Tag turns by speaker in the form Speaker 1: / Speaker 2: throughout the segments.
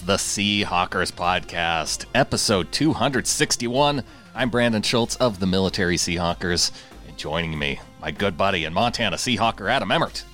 Speaker 1: the Seahawkers podcast, episode 261. I'm Brandon Schultz of the Military Seahawkers, and joining me, my good buddy and Montana Seahawker, Adam Emmert.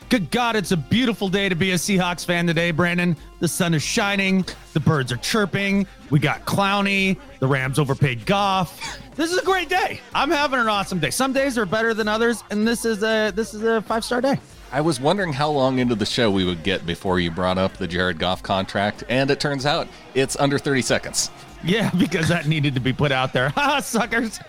Speaker 2: Good God, it's a beautiful day to be a Seahawks fan today, Brandon. The sun is shining, the birds are chirping, we got Clowney, the Rams overpaid Goff. This is a great day. I'm having an awesome day. Some days are better than others, and this is a five-star day.
Speaker 1: I was wondering how long into the show we would get before you brought up the Jared Goff contract, and it turns out it's under 30 seconds.
Speaker 2: Yeah, because that needed to be put out there. Ha, suckers.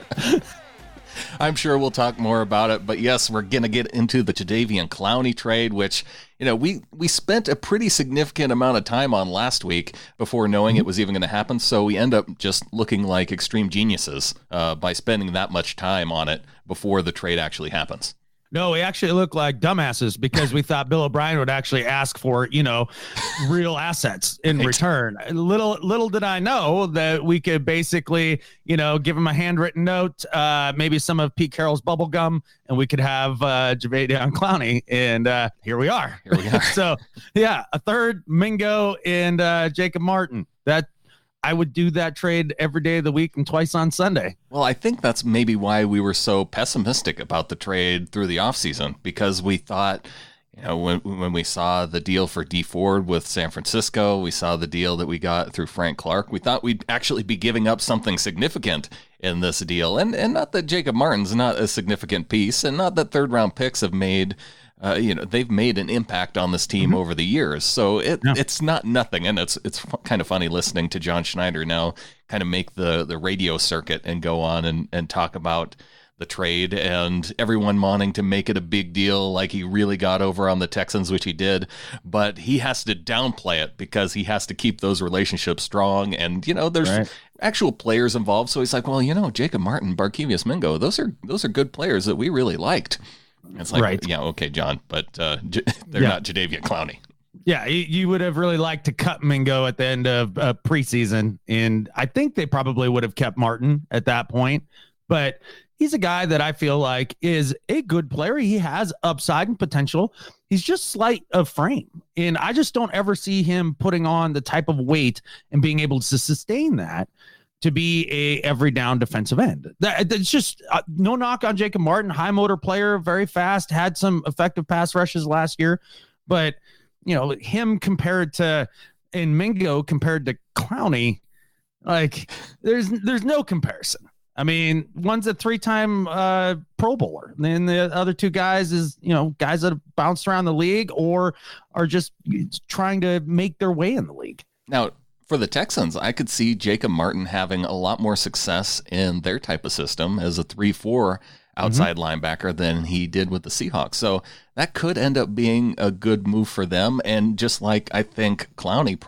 Speaker 1: I'm sure we'll talk more about it, but yes, we're going to get into the Jadeveon Clowney trade, which, you know, we spent a pretty significant amount of time on last week before knowing it was even going to happen, so we end up just looking like extreme geniuses by spending that much time on it before the trade actually happens.
Speaker 2: No, we actually look like dumbasses because we thought Bill O'Brien would actually ask for, real assets in return. Little did I know that we could basically, give him a handwritten note, maybe some of Pete Carroll's bubble gum, and we could have Jadeveon Clowney. And here we are. So, yeah, a third, Mingo and Jacob Martin. I would do that trade every day of the week and twice on Sunday.
Speaker 1: Well, I think that's maybe why we were so pessimistic about the trade through the offseason, because we thought, when we saw the deal for D Ford with San Francisco, we saw the deal that we got through Frank Clark, we thought we'd actually be giving up something significant in this deal. And not that Jacob Martin's not a significant piece, and not that third-round picks have made they've made an impact on this team over the years. So it's not nothing. And it's kind of funny listening to John Schneider now kind of make the radio circuit and go on and talk about the trade, and everyone wanting to make it a big deal like he really got over on the Texans, which he did. But he has to downplay it because he has to keep those relationships strong. And, there's actual players involved. So he's like, well, Jacob Martin, Barkevius Mingo, those are good players that we really liked. It's like, yeah, okay, John, but they're not Jadeveon Clowney.
Speaker 2: Yeah, you would have really liked to cut Mingo at the end of preseason, and I think they probably would have kept Martin at that point. But he's a guy that I feel like is a good player. He has upside and potential. He's just slight of frame, and I just don't ever see him putting on the type of weight and being able to sustain that to be a every down defensive end. That's just no knock on Jacob Martin, high motor player, very fast, had some effective pass rushes last year, but him compared to Mingo compared to Clowney, like there's no comparison. I mean, one's a 3-time Pro Bowler, and then the other two guys is guys that have bounced around the league or are just trying to make their way in the league.
Speaker 1: Now, for the Texans, I could see Jacob Martin having a lot more success in their type of system as a 3-4 outside linebacker than he did with the Seahawks. So that could end up being a good move for them. And just like I think Clowney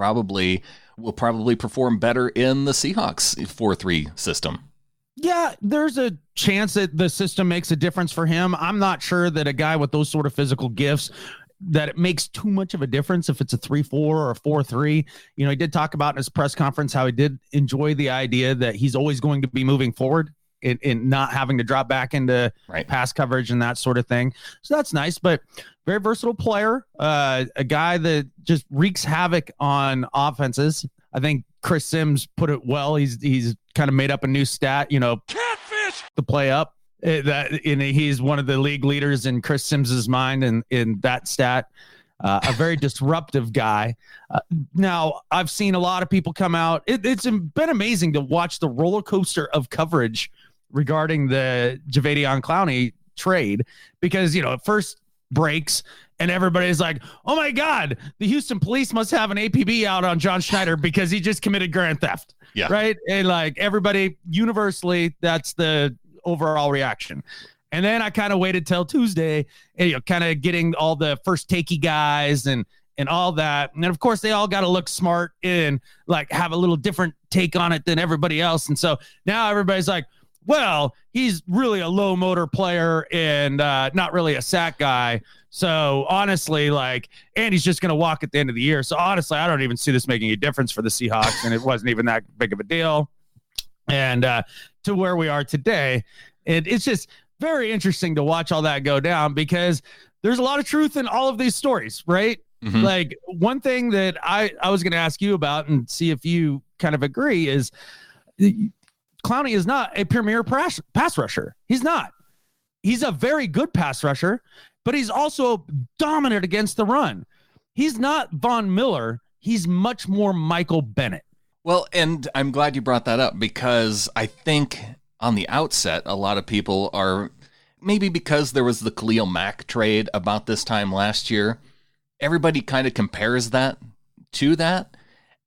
Speaker 1: will probably perform better in the Seahawks 4-3 system.
Speaker 2: Yeah, there's a chance that the system makes a difference for him. I'm not sure that a guy with those sort of physical gifts that it makes too much of a difference if it's a 3-4 or a 4-3. He did talk about in his press conference how he did enjoy the idea that he's always going to be moving forward in not having to drop back into pass coverage and that sort of thing. So that's nice, but very versatile player, a guy that just wreaks havoc on offenses. I think Chris Sims put it well. He's kind of made up a new stat, catfish to play up. He's one of the league leaders in Chris Sims's mind and in that stat, a very disruptive guy. Now, I've seen a lot of people come out. It's been amazing to watch the roller coaster of coverage regarding the Jadeveon Clowney trade because, it first breaks and everybody's like, oh my God, the Houston police must have an APB out on John Schneider because he just committed grand theft. Yeah. Right. And like everybody universally, that's the overall reaction. And then I kind of waited till Tuesday, and, kind of getting all the first takey guys and all that. And then of course they all got to look smart and like have a little different take on it than everybody else. And so now everybody's like, well, he's really a low motor player and not really a sack guy. So honestly, and he's just going to walk at the end of the year. So honestly, I don't even see this making a difference for the Seahawks, and it wasn't even that big of a deal. And to where we are today, it's just very interesting to watch all that go down because there's a lot of truth in all of these stories, right?
Speaker 1: Mhm.
Speaker 2: Like, one thing that I was going to ask you about and see if you kind of agree is Clowney is not a premier pass rusher. He's not. He's a very good pass rusher, but he's also dominant against the run. He's not Von Miller. He's much more Michael Bennett.
Speaker 1: Well, and I'm glad you brought that up, because I think on the outset, a lot of people are, maybe because there was the Khalil Mack trade about this time last year, everybody kind of compares that to that.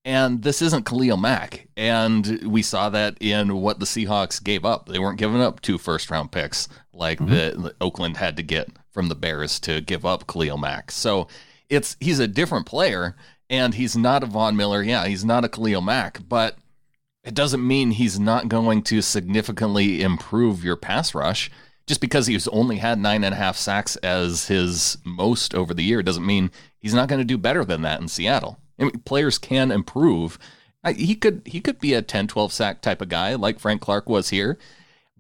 Speaker 1: And this isn't Khalil Mack. And we saw that in what the Seahawks gave up. They weren't giving up 2 first-round picks like the Oakland had to get from the Bears to give up Khalil Mack. So he's a different player, and he's not a Von Miller. Yeah, he's not a Khalil Mack, but it doesn't mean he's not going to significantly improve your pass rush. Just because he's only had 9.5 sacks as his most over the year doesn't mean he's not going to do better than that in Seattle. I mean, players can improve. He could be a 10, 12 sack type of guy like Frank Clark was here,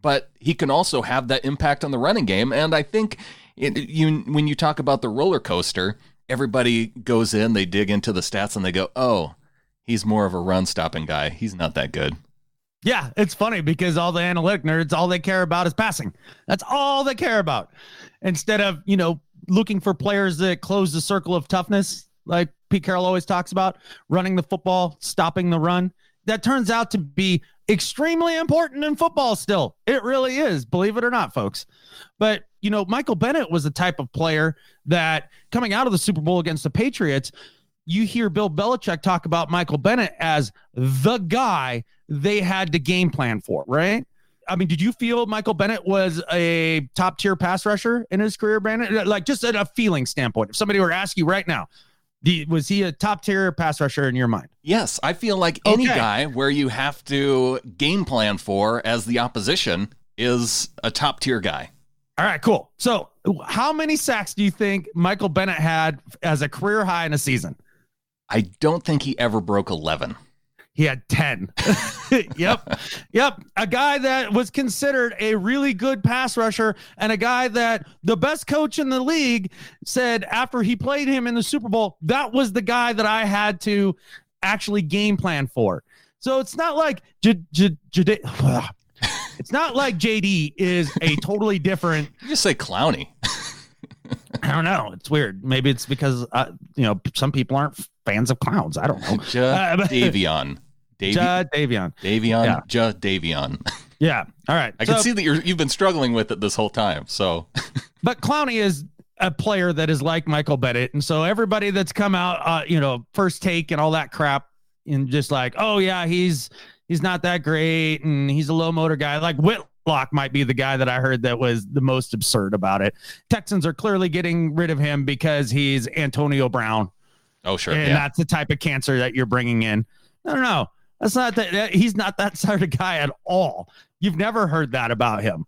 Speaker 1: but he can also have that impact on the running game. And I think when you talk about the roller coaster, everybody goes in, they dig into the stats, and they go, oh, he's more of a run-stopping guy. He's not that good.
Speaker 2: Yeah, it's funny because all the analytic nerds, all they care about is passing. That's all they care about. Instead of, looking for players that close the circle of toughness, like Pete Carroll always talks about, running the football, stopping the run. That turns out to be extremely important in football still. It really is, believe it or not, folks. But, Michael Bennett was the type of player that, coming out of the Super Bowl against the Patriots, you hear Bill Belichick talk about Michael Bennett as the guy they had to game plan for, right? I mean, did you feel Michael Bennett was a top-tier pass rusher in his career, Brandon? Like, just at a feeling standpoint, if somebody were to ask you right now, was he a top-tier pass rusher in your mind?
Speaker 1: Yes, I feel like any guy where you have to game plan for as the opposition is a top-tier guy.
Speaker 2: All right, cool. So how many sacks do you think Michael Bennett had as a career high in a season?
Speaker 1: I don't think he ever broke 11.
Speaker 2: He had 10. Yep. A guy that was considered a really good pass rusher, and a guy that the best coach in the league said after he played him in the Super Bowl, that was the guy that I had to actually game plan for. So it's not like it's not like JD is a totally different.
Speaker 1: You just say Clowney.
Speaker 2: I don't know. It's weird. Maybe it's because some people aren't fans of clowns. I don't know.
Speaker 1: Jadeveon.
Speaker 2: Jadeveon.
Speaker 1: Jadeveon.
Speaker 2: Yeah. All right.
Speaker 1: I can see that you've been struggling with it this whole time. So,
Speaker 2: but Clowney is a player that is like Michael Bennett, and so everybody that's come out, first take and all that crap, and just like, oh yeah, he's not that great, and he's a low motor guy. Like Whitlock might be the guy that I heard that was the most absurd about it. Texans are clearly getting rid of him because he's Antonio Brown.
Speaker 1: Oh, sure.
Speaker 2: And that's the type of cancer that you're bringing in. No. That's not that. He's not that sort of guy at all. You've never heard that about him.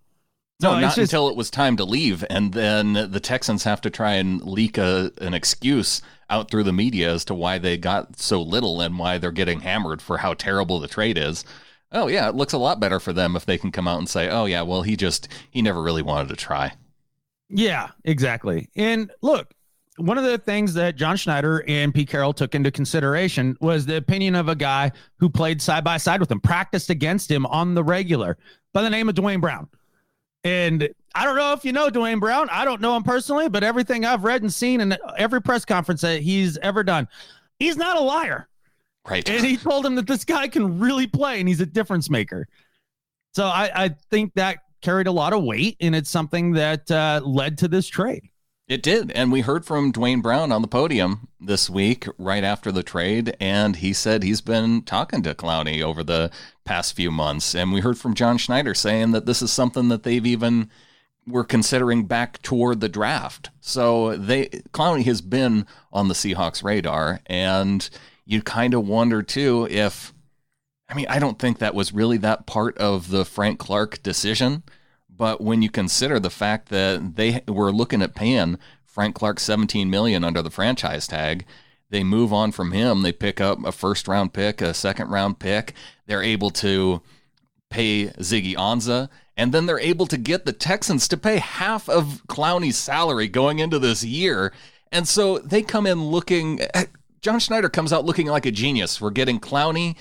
Speaker 1: No, not until it was time to leave. And then the Texans have to try and leak an excuse out through the media as to why they got so little and why they're getting hammered for how terrible the trade is. Oh, yeah, it looks a lot better for them if they can come out and say, oh, yeah, well, he never really wanted to try.
Speaker 2: Yeah, exactly. And look, one of the things that John Schneider and Pete Carroll took into consideration was the opinion of a guy who played side by side with him, practiced against him on the regular, by the name of Duane Brown. And I don't know if you know Duane Brown. I don't know him personally, but everything I've read and seen in every press conference that he's ever done, he's not a liar.
Speaker 1: Right.
Speaker 2: And he told him that this guy can really play and he's a difference maker. So I think that carried a lot of weight, and it's something that led to this trade.
Speaker 1: It did. And we heard from Duane Brown on the podium this week right after the trade, and he said he's been talking to Clowney over the past few months. And we heard from John Schneider saying that this is something that they've even were considering back toward the draft. So Clowney has been on the Seahawks radar, and you kind of wonder too I don't think that was really that part of the Frank Clark decision. But when you consider the fact that they were looking at paying Frank Clark $17 million under the franchise tag, they move on from him. They pick up a first-round pick, a second-round pick. They're able to pay Ziggy Ansah, and then they're able to get the Texans to pay half of Clowney's salary going into this year. And so they come in looking, John Schneider comes out looking like a genius. We're getting Clowney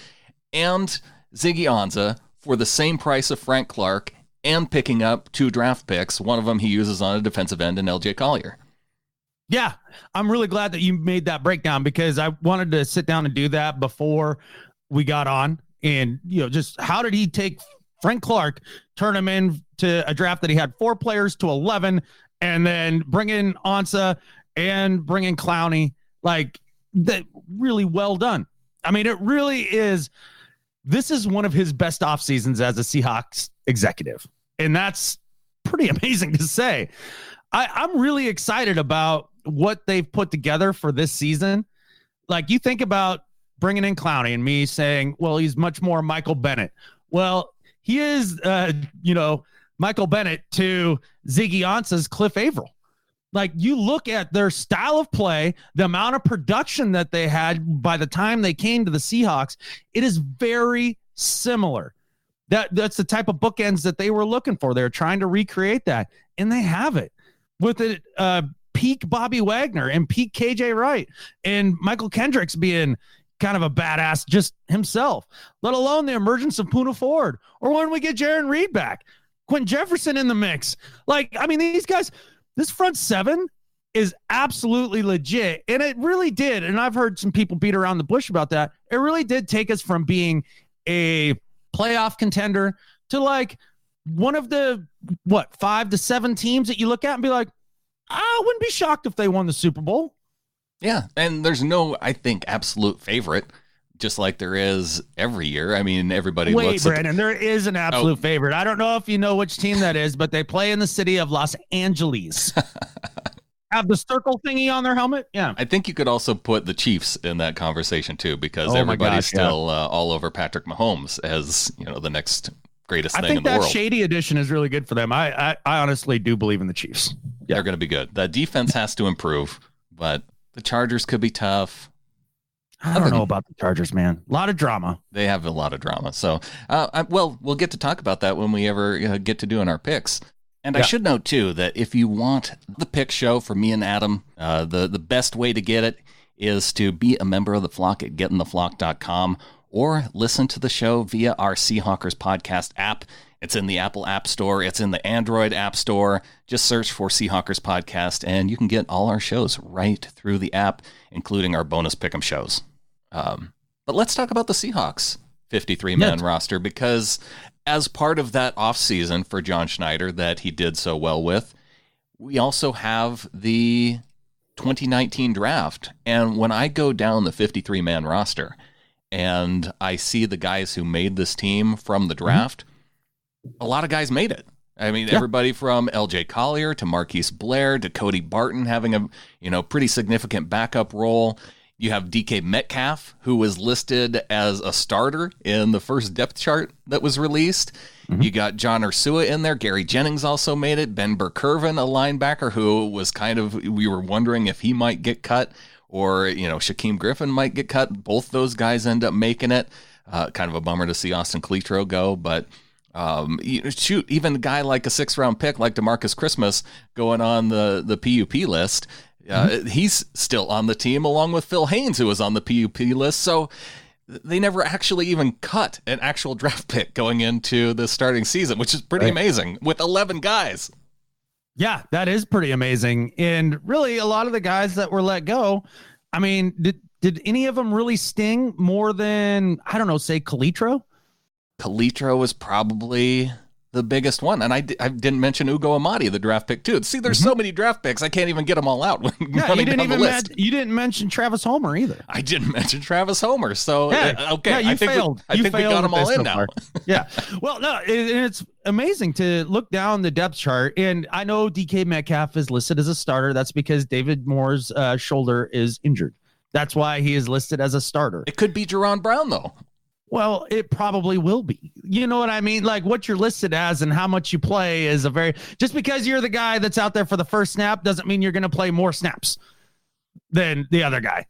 Speaker 1: and Ziggy Ansah for the same price of Frank Clark and picking up 2 draft picks. One of them he uses on a defensive end in LJ Collier.
Speaker 2: Yeah, I'm really glad that you made that breakdown because I wanted to sit down and do that before we got on. And, just how did he take Frank Clark, turn him into a draft that he had 4 players to 11, and then bring in Ansah and bring in Clowney? Like, that really well done. I mean, it really is. This is one of his best off seasons as a Seahawks executive. And that's pretty amazing to say. I'm really excited about what they've put together for this season. Like, you think about bringing in Clowney and me saying, well, he's much more Michael Bennett. Well, he is, Michael Bennett to Ziggy Ansah's Cliff Averill. Like, you look at their style of play, the amount of production that they had by the time they came to the Seahawks, it is very similar. That's the type of bookends that they were looking for. They're trying to recreate that, and they have it with it. Peak Bobby Wagner and peak KJ Wright and Michael Kendricks being kind of a badass just himself, let alone the emergence of Poona Ford, or when we get Jaron Reed back, Quentin Jefferson in the mix. Like, I mean, these guys, this front 7 is absolutely legit. And it really did. And I've heard some people beat around the bush about that. It really did take us from being a playoff contender to like one of the 5 to 7 teams that you look at and be like, I wouldn't be shocked if they won the Super Bowl.
Speaker 1: Yeah. And there's no, I think, absolute favorite, just like there is every year. I mean, everybody looks at
Speaker 2: Brandon, there is an absolute favorite. I don't know if you know which team that is, but they play in the city of Los Angeles. Have the circle thingy on their helmet. Yeah.
Speaker 1: I think you could also put the Chiefs in that conversation too, because everybody's still all over Patrick Mahomes as, the next greatest thing in the world.
Speaker 2: I think that shady edition is really good for them. I honestly do believe in the Chiefs.
Speaker 1: Yeah. They're going to be good. The defense has to improve, but the Chargers could be tough.
Speaker 2: I don't know about the Chargers, man. A lot of drama.
Speaker 1: They have a lot of drama. So, we'll get to talk about that when we ever get to doing our picks. And I should note, too, that if you want the pick show for me and Adam, the best way to get it is to be a member of the flock at getintheflock.com or listen to the show via our Seahawkers podcast app. It's in the Apple App Store. It's in the Android App Store. Just search for Seahawkers Podcast, and you can get all our shows right through the app, including our bonus Pickem shows. But let's talk about the Seahawks 53-man roster, because as part of that offseason for John Schneider that he did so well with, we also have the 2019 draft. And when I go down the 53-man roster and I see the guys who made this team from the draft, a lot of guys made it. I mean, everybody from LJ Collier to Marquise Blair to Cody Barton having a pretty significant backup role. You have DK Metcalf, who was listed as a starter in the first depth chart that was released. Mm-hmm. You got John Ursua in there. Gary Jennings also made it. Ben Burkervin, a linebacker who was we were wondering if he might get cut or, Shaquem Griffin might get cut. Both those guys end up making it. Kind of a bummer to see Austin Cletro go, but even a guy like a 6th-round pick like DeMarcus Christmas going on the PUP list, he's still on the team along with Phil Haynes, who was on the PUP list. So they never actually even cut an actual draft pick going into the starting season, which is pretty amazing with 11 guys.
Speaker 2: Yeah, that is pretty amazing. And really a lot of the guys that were let go, I mean, did any of them really sting more than, I don't know, say Calitro?
Speaker 1: Calitro was probably the biggest one. And I didn't mention Ugo Amadi, the draft pick, too. See, there's so many draft picks, I can't even get them all out.
Speaker 2: You didn't mention Travis Homer either.
Speaker 1: I didn't mention Travis Homer. So,
Speaker 2: you failed.
Speaker 1: I think we got them all in now.
Speaker 2: Yeah. Well, no, it's amazing to look down the depth chart. And I know DK Metcalf is listed as a starter. That's because David Moore's shoulder is injured. That's why he is listed as a starter.
Speaker 1: It could be Duane Brown, though.
Speaker 2: Well, it probably will be. You know what I mean? Like, what you're listed as and how much you play is just because you're the guy that's out there for the first snap doesn't mean you're going to play more snaps than the other guy.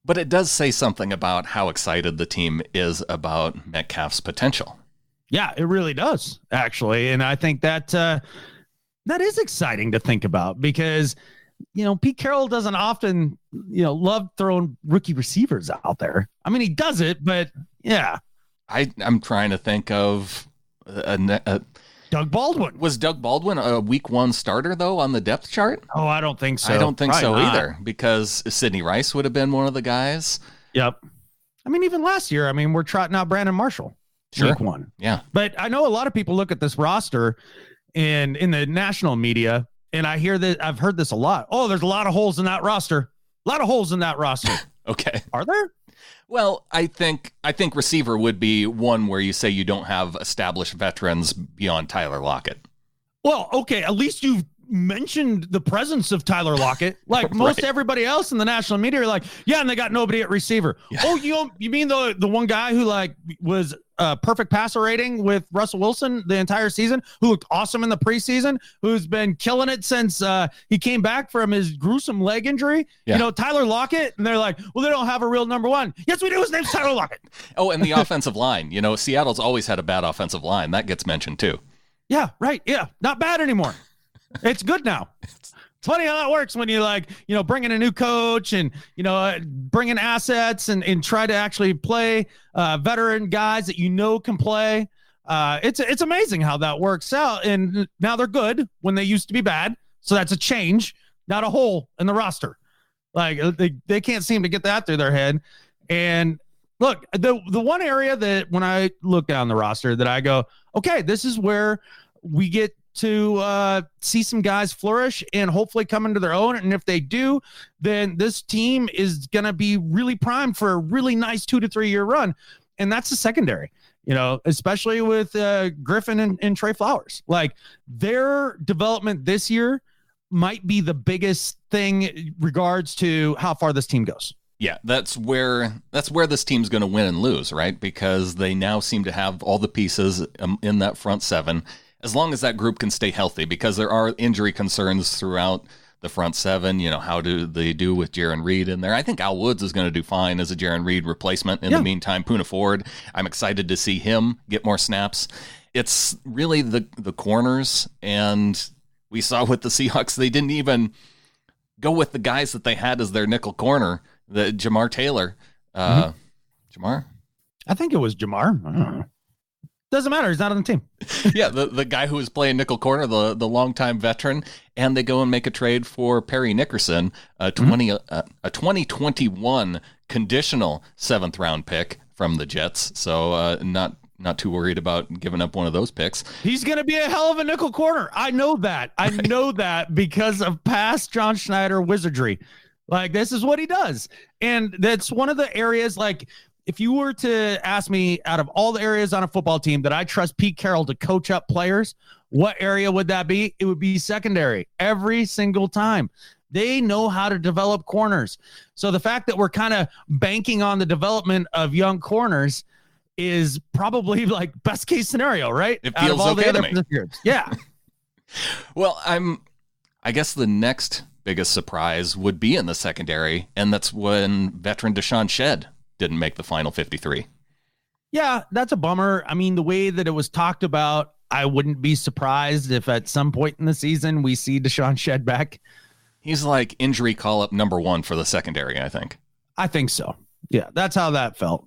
Speaker 1: But it does say something about how excited the team is about Metcalf's potential.
Speaker 2: Yeah, it really does, actually. And I think that is exciting to think about, because Pete Carroll doesn't often, love throwing rookie receivers out there. I mean, he does it, but yeah.
Speaker 1: I'm trying to think of
Speaker 2: Doug Baldwin.
Speaker 1: Was Doug Baldwin a week 1 starter, though, on the depth chart?
Speaker 2: Oh, I don't think so.
Speaker 1: I don't think
Speaker 2: Probably
Speaker 1: so
Speaker 2: not.
Speaker 1: either, because Sidney Rice would have been one of the guys.
Speaker 2: Yep. I mean, even last year, we're trotting out Brandon Marshall.
Speaker 1: Sure.
Speaker 2: Week 1.
Speaker 1: Yeah.
Speaker 2: But I know a lot of people look at this roster and in the national media, and I've heard this a lot. Oh, there's a lot of holes in that roster. A lot of holes in that roster.
Speaker 1: Okay.
Speaker 2: Are there?
Speaker 1: Well, I think receiver would be one where you say you don't have established veterans beyond Tyler Lockett.
Speaker 2: Well, okay, at least you've mentioned the presence of Tyler Lockett. Like most everybody else in the national media are like, yeah, and they got nobody at receiver. Yeah. Oh, you mean the one guy who was perfect passer rating with Russell Wilson the entire season, who looked awesome in the preseason, who's been killing it since he came back from his gruesome leg injury. Yeah. Tyler Lockett, and they're like, well, they don't have a real number 1. Yes, we do. His name's Tyler Lockett.
Speaker 1: Oh, and the offensive line. Seattle's always had a bad offensive line. That gets mentioned too.
Speaker 2: Yeah, right. Yeah, not bad anymore. It's good now. It's funny how that works when you bring in a new coach and, bring in assets and try to actually play veteran guys that can play. It's amazing how that works out. And now they're good when they used to be bad. So that's a change, not a hole in the roster. Like they can't seem to get that through their head. And look, the one area that when I look down the roster that I go, okay, this is where we get to see some guys flourish and hopefully come into their own. And if they do, then this team is going to be really primed for a really nice 2 to 3 year run. And that's the secondary, especially with Griffin and Trey Flowers. Like their development this year might be the biggest thing in regards to how far this team goes.
Speaker 1: Yeah, that's where this team's going to win and lose, right? Because they now seem to have all the pieces in that front 7. As long as that group can stay healthy, because there are injury concerns throughout the front 7. How do they do with Jaron Reed in there? I think Al Woods is going to do fine as a Jaron Reed replacement. In the meantime, Poona Ford, I'm excited to see him get more snaps. It's really the corners, and we saw with the Seahawks, they didn't even go with the guys that they had as their nickel corner, the Jamar Taylor. Jamar?
Speaker 2: I think it was Jamar. I don't know. Doesn't matter. He's not on the team.
Speaker 1: Yeah, the guy who was playing nickel corner, the longtime veteran, and they go and make a trade for Perry Nickerson, a 2021 conditional 7th round pick from the Jets. So not too worried about giving up one of those picks.
Speaker 2: He's going to be a hell of a nickel corner. I know that. I know that because of past John Schneider wizardry. Like this is what he does, and that's one of the areas like. If you were to ask me out of all the areas on a football team that I trust Pete Carroll to coach up players, what area would that be? It would be secondary every single time. They know how to develop corners. So the fact that we're kind of banking on the development of young corners is probably like best case scenario, right?
Speaker 1: It feels okay to me.
Speaker 2: Yeah.
Speaker 1: Well, I guess the next biggest surprise would be in the secondary, and that's when veteran Deshaun Shedd didn't make the final 53.
Speaker 2: Yeah, that's a bummer. I mean, the way that it was talked about, I wouldn't be surprised if at some point in the season we see Deshaun Shedd back.
Speaker 1: He's like injury call-up number 1 for the secondary, I think.
Speaker 2: I think so. Yeah, that's how that felt.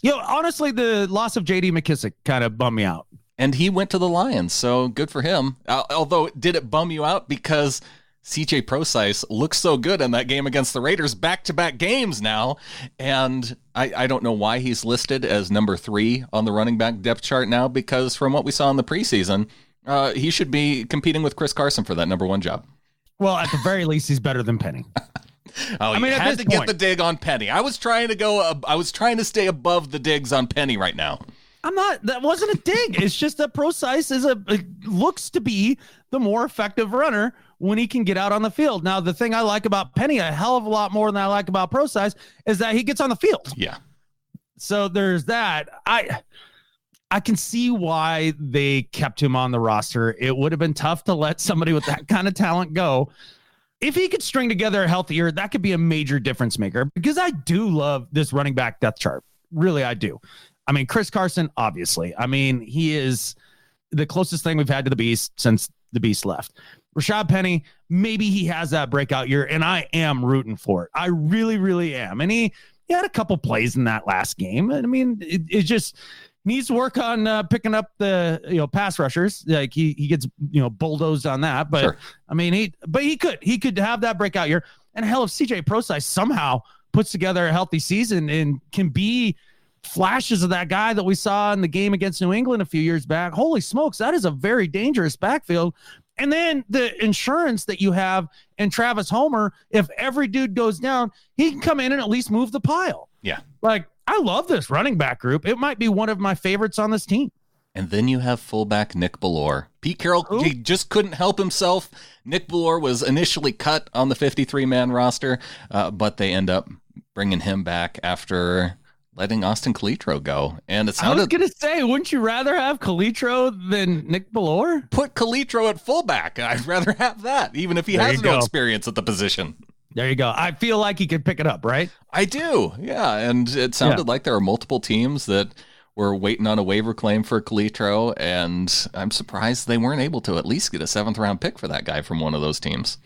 Speaker 2: Honestly, the loss of J.D. McKissick kind of bummed me out.
Speaker 1: And he went to the Lions, so good for him. Although, did it bum you out because CJ Prosise looks so good in that game against the Raiders, back-to-back games now, and I don't know why he's listed as number 3 on the running back depth chart now, because from what we saw in the preseason, he should be competing with Chris Carson for that number 1 job.
Speaker 2: Well, at the very least, he's better than Penny.
Speaker 1: I mean, had to get the dig on Penny. I was trying to stay above the digs on Penny right now.
Speaker 2: That wasn't a dig. It's just that Prosise looks to be the more effective runner when he can get out on the field. Now, the thing I like about Penny a hell of a lot more than I like about Prosise is that he gets on the field.
Speaker 1: Yeah.
Speaker 2: So there's that. I can see why they kept him on the roster. It would have been tough to let somebody with that kind of talent go. If he could string together a healthy year, that could be a major difference maker, because I do love this running back depth chart. Really, I do. I mean, Chris Carson, obviously. I mean, he is the closest thing we've had to the Beast since the Beast left. Rashad Penny, maybe he has that breakout year, and I am rooting for it. I really, really am. And he had a couple plays in that last game. I mean, it just needs to work on picking up the pass rushers. Like he gets bulldozed on that, but sure. I mean he could have that breakout year. And hell, if CJ Prosise somehow puts together a healthy season and can be flashes of that guy that we saw in the game against New England a few years back, holy smokes, that is a very dangerous backfield. And then the insurance that you have in Travis Homer, if every dude goes down, he can come in and at least move the pile.
Speaker 1: Yeah.
Speaker 2: Like, I love this running back group. It might be one of my favorites on this team.
Speaker 1: And then you have fullback Nick Bellore. Pete Carroll, he just couldn't help himself. Nick Bellore was initially cut on the 53-man roster, but they end up bringing him back after letting Austin Calitro go. And it sounded,
Speaker 2: I was going to say, wouldn't you rather have Calitro than Nick Bellore?
Speaker 1: Put Calitro at fullback. I'd rather have that, even if he has no experience at the position.
Speaker 2: There you go. I feel like he could pick it up, right?
Speaker 1: I do. Yeah. And it sounded like there are multiple teams that were waiting on a waiver claim for Calitro, and I'm surprised they weren't able to at least get a 7th-round pick for that guy from one of those teams.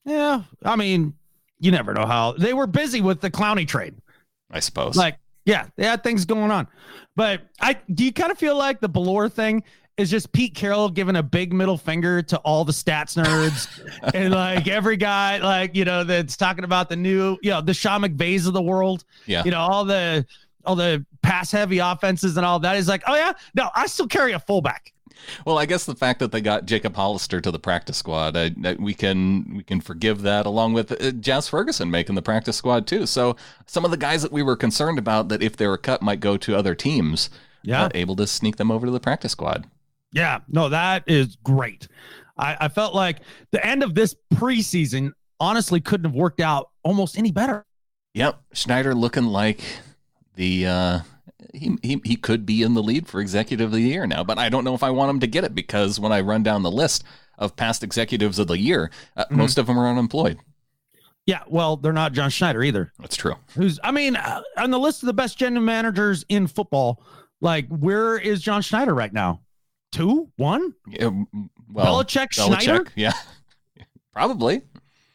Speaker 2: Yeah. I mean, you never know how. They were busy with the Clowney trade,
Speaker 1: I suppose.
Speaker 2: Like, yeah, they had things going on. But do you kind of feel like the Bellore thing is just Pete Carroll giving a big middle finger to all the stats nerds and like every guy, like, that's talking about the new, the Sean McVays of the world, all the pass heavy offenses and all that is like, oh yeah, no, I still carry a fullback.
Speaker 1: Well, I guess the fact that they got Jacob Hollister to the practice squad, we can forgive that, along with Jazz Ferguson making the practice squad too. So some of the guys that we were concerned about that if they were cut might go to other teams, able to sneak them over to the practice squad.
Speaker 2: Yeah, no, that is great. I felt like the end of this preseason honestly couldn't have worked out almost any better.
Speaker 1: Yep, Schneider looking like the he could be in the lead for executive of the year now, but I don't know if I want him to get it, because when I run down the list of past executives of the year, most of them are unemployed.
Speaker 2: Yeah, well, they're not John Schneider either.
Speaker 1: That's true.
Speaker 2: On the list of the best general managers in football, like, where is John Schneider right now? 2, 1?
Speaker 1: Yeah, well,
Speaker 2: Belichick, Schneider?
Speaker 1: Yeah, probably.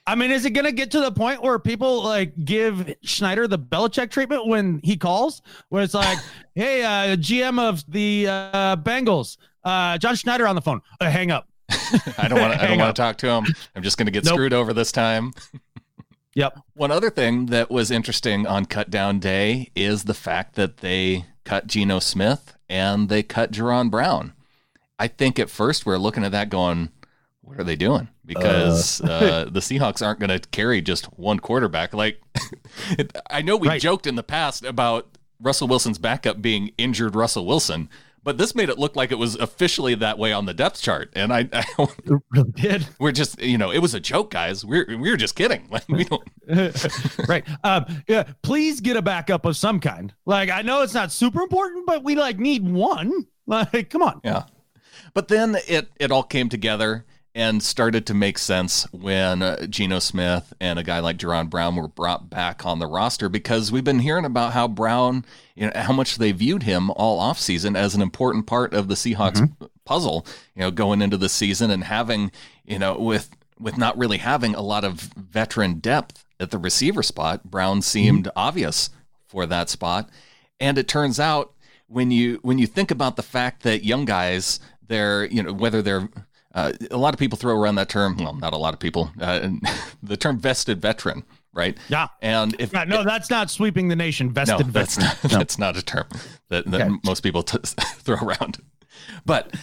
Speaker 2: I mean, is it going to get to the point where people like give Schneider the Belichick treatment when he calls, where it's like, hey, GM of the Bengals, John Schneider on the phone, hang up.
Speaker 1: I don't want to talk to him. I'm just going to get screwed over this time.
Speaker 2: Yep.
Speaker 1: One other thing that was interesting on cut down day is the fact that they cut Geno Smith and they cut Duane Brown. I think at first we're looking at that going, what are they doing? Because the Seahawks aren't going to carry just one quarterback. Like, I know we joked in the past about Russell Wilson's backup being injured Russell Wilson, but this made it look like it was officially that way on the depth chart. And I
Speaker 2: it really did.
Speaker 1: We're just, it was a joke, guys. We're just kidding. Like, we don't.
Speaker 2: Right. Yeah. Please get a backup of some kind. Like, I know it's not super important, but we need one. Like, come on.
Speaker 1: Yeah. But then it all came together and started to make sense when Geno Smith and a guy like Duane Brown were brought back on the roster, because we've been hearing about how Brown, how much they viewed him all offseason as an important part of the Seahawks puzzle, going into the season, and having, with not really having a lot of veteran depth at the receiver spot, Brown seemed obvious for that spot. And it turns out when you think about the fact that young guys, they're, whether they're, a lot of people throw around that term. Well, not a lot of people. The term vested veteran, right?
Speaker 2: Yeah.
Speaker 1: And if
Speaker 2: that's not sweeping the nation. Vested veteran.
Speaker 1: That's not a term that most people throw around. But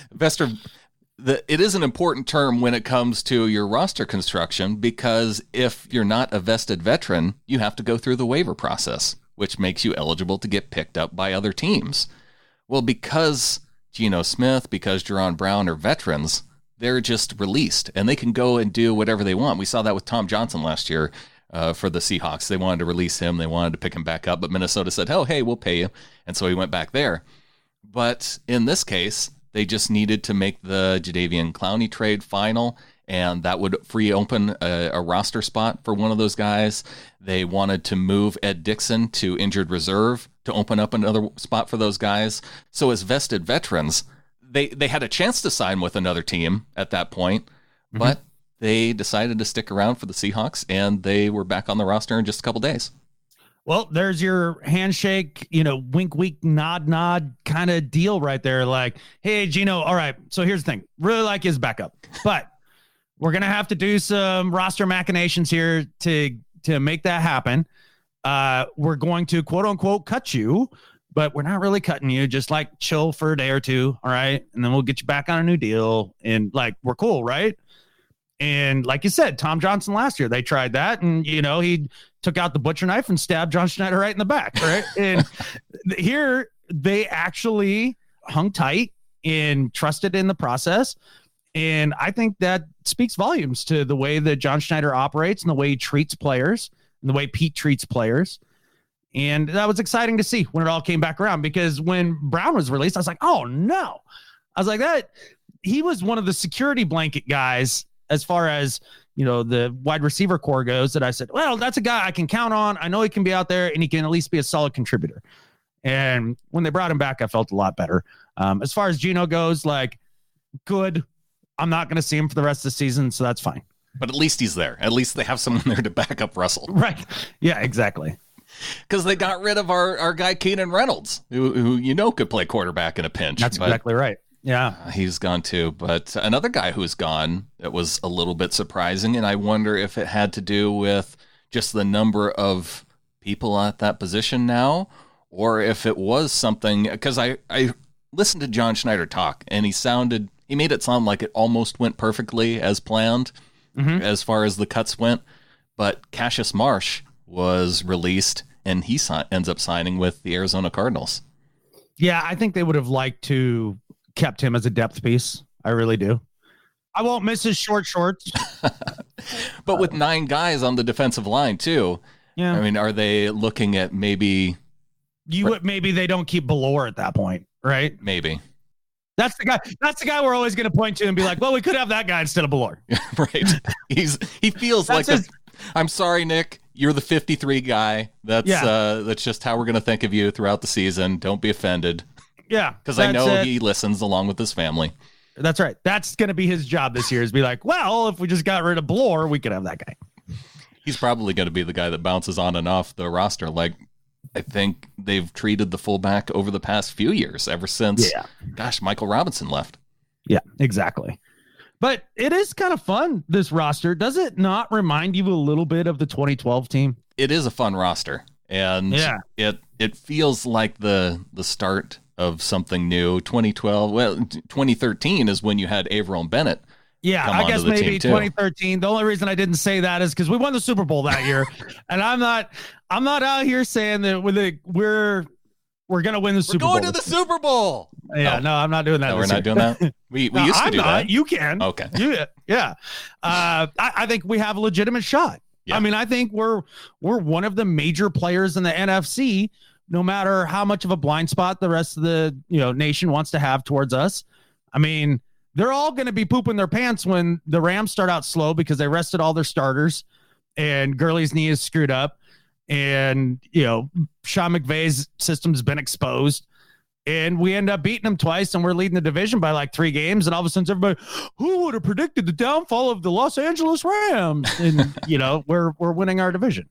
Speaker 1: it is an important term when it comes to your roster construction, because if you're not a vested veteran, you have to go through the waiver process, which makes you eligible to get picked up by other teams. Well, because Geno Smith, because Duane Brown are veterans, they're just released and they can go and do whatever they want. We saw that with Tom Johnson last year for the Seahawks. They wanted to release him. They wanted to pick him back up, but Minnesota said, oh, hey, we'll pay you. And so he went back there. But in this case, they just needed to make the Jadeveon Clowney trade final, and that would free open a roster spot for one of those guys. They wanted to move Ed Dixon to injured reserve to open up another spot for those guys. So as vested veterans, they had a chance to sign with another team at that point, but they decided to stick around for the Seahawks, and they were back on the roster in just a couple days.
Speaker 2: Well, there's your handshake, wink, wink, nod kind of deal right there. Like, hey, Gino, all right, so here's the thing. Really like his backup, but we're going to have to do some roster machinations here to make that happen. We're going to, quote unquote, cut you, but we're not really cutting you. Just like chill for a day or two. All right. And then we'll get you back on a new deal. And like, we're cool. Right. And like you said, Tom Johnson last year, they tried that. And, he took out the butcher knife and stabbed John Schneider right in the back. Right. And here they actually hung tight and trusted in the process. And I think that speaks volumes to the way that John Schneider operates and the way he treats players and the way Pete treats players. And that was exciting to see when it all came back around, because when Brown was released, I was like, oh no. I was like, that he was one of the security blanket guys as far as, the wide receiver core goes, that I said, well, that's a guy I can count on. I know he can be out there and he can at least be a solid contributor. And when they brought him back, I felt a lot better. As far as Gino goes, like, good. I'm not going to see him for the rest of the season, so that's fine.
Speaker 1: But at least he's there. At least they have someone there to back up Russell.
Speaker 2: Right. Yeah, exactly.
Speaker 1: Because they got rid of our guy, Keenan Reynolds, who could play quarterback in a pinch.
Speaker 2: That's exactly right. Yeah.
Speaker 1: He's gone too. But another guy who's gone that was a little bit surprising, and I wonder if it had to do with just the number of people at that position now, or if it was something, because I listened to John Schneider talk, and he made it sound like it almost went perfectly as planned as far as the cuts went. But Cassius Marsh was released, and he ends up signing with the Arizona Cardinals.
Speaker 2: Yeah, I think they would have liked to kept him as a depth piece. I really do. I won't miss his short shorts.
Speaker 1: But with 9 guys on the defensive line too. Yeah. I mean, are they looking at maybe
Speaker 2: they don't keep Ballore at that point, right?
Speaker 1: Maybe.
Speaker 2: That's the guy we're always going to point to and be like, well, we could have that guy instead of Ballore.
Speaker 1: Right. He feels like I'm sorry, Nick, you're the 53 guy. That's just how we're going to think of you throughout the season. Don't be offended.
Speaker 2: Yeah.
Speaker 1: Because I know he listens along with his family.
Speaker 2: That's right. That's going to be his job this year, is be like, well, if we just got rid of Ballore, we could have that guy.
Speaker 1: He's probably going to be the guy that bounces on and off the roster. Like, I think they've treated the fullback over the past few years, ever since, Michael Robinson left.
Speaker 2: Yeah, exactly. But it is kind of fun, this roster. Does it not remind you a little bit of the 2012 team?
Speaker 1: It is a fun roster. And it feels like the start of something new. 2013 is when you had Averill and Bennett.
Speaker 2: Yeah, I guess maybe 2013. The only reason I didn't say that is because we won the Super Bowl that year, and I'm not out here saying that we're gonna win the Super Bowl.
Speaker 1: We're going to the Super Bowl.
Speaker 2: Yeah, no, I'm not doing that.
Speaker 1: No, we're not doing that. We used to do that.
Speaker 2: You can.
Speaker 1: Okay.
Speaker 2: Yeah. I think we have a legitimate shot. Yeah. I mean, I think we're one of the major players in the NFC. No matter how much of a blind spot the rest of the nation wants to have towards us, I mean, they're all going to be pooping their pants when the Rams start out slow because they rested all their starters and Gurley's knee is screwed up and, Sean McVay's system's been exposed and we end up beating them twice and we're leading the division by like 3 games. And all of a sudden everybody, who would have predicted the downfall of the Los Angeles Rams? And, we're winning our division.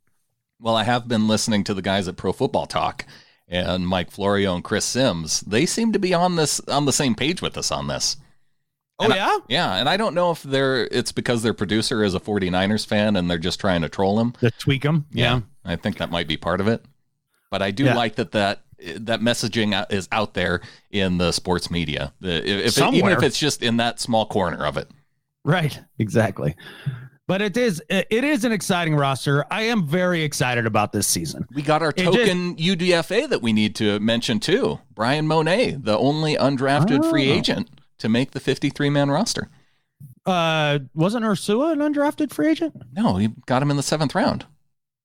Speaker 1: Well, I have been listening to the guys at Pro Football Talk and Mike Florio and Chris Sims. They seem to be on the same page with us on this.
Speaker 2: Oh, yeah?
Speaker 1: Yeah, and I don't know if it's because their producer is a 49ers fan and they're just trying to troll him.
Speaker 2: To tweak him? Yeah.
Speaker 1: I think that might be part of it. But I do like that messaging is out there in the sports media, even if it's just in that small corner of it.
Speaker 2: Right, exactly. But it is an exciting roster. I am very excited about this season.
Speaker 1: We got our token UDFA that we need to mention too. Brian Monet, the only undrafted free agent to make the 53-man roster.
Speaker 2: Wasn't Ursua an undrafted free agent?
Speaker 1: No, he got him in the 7th round.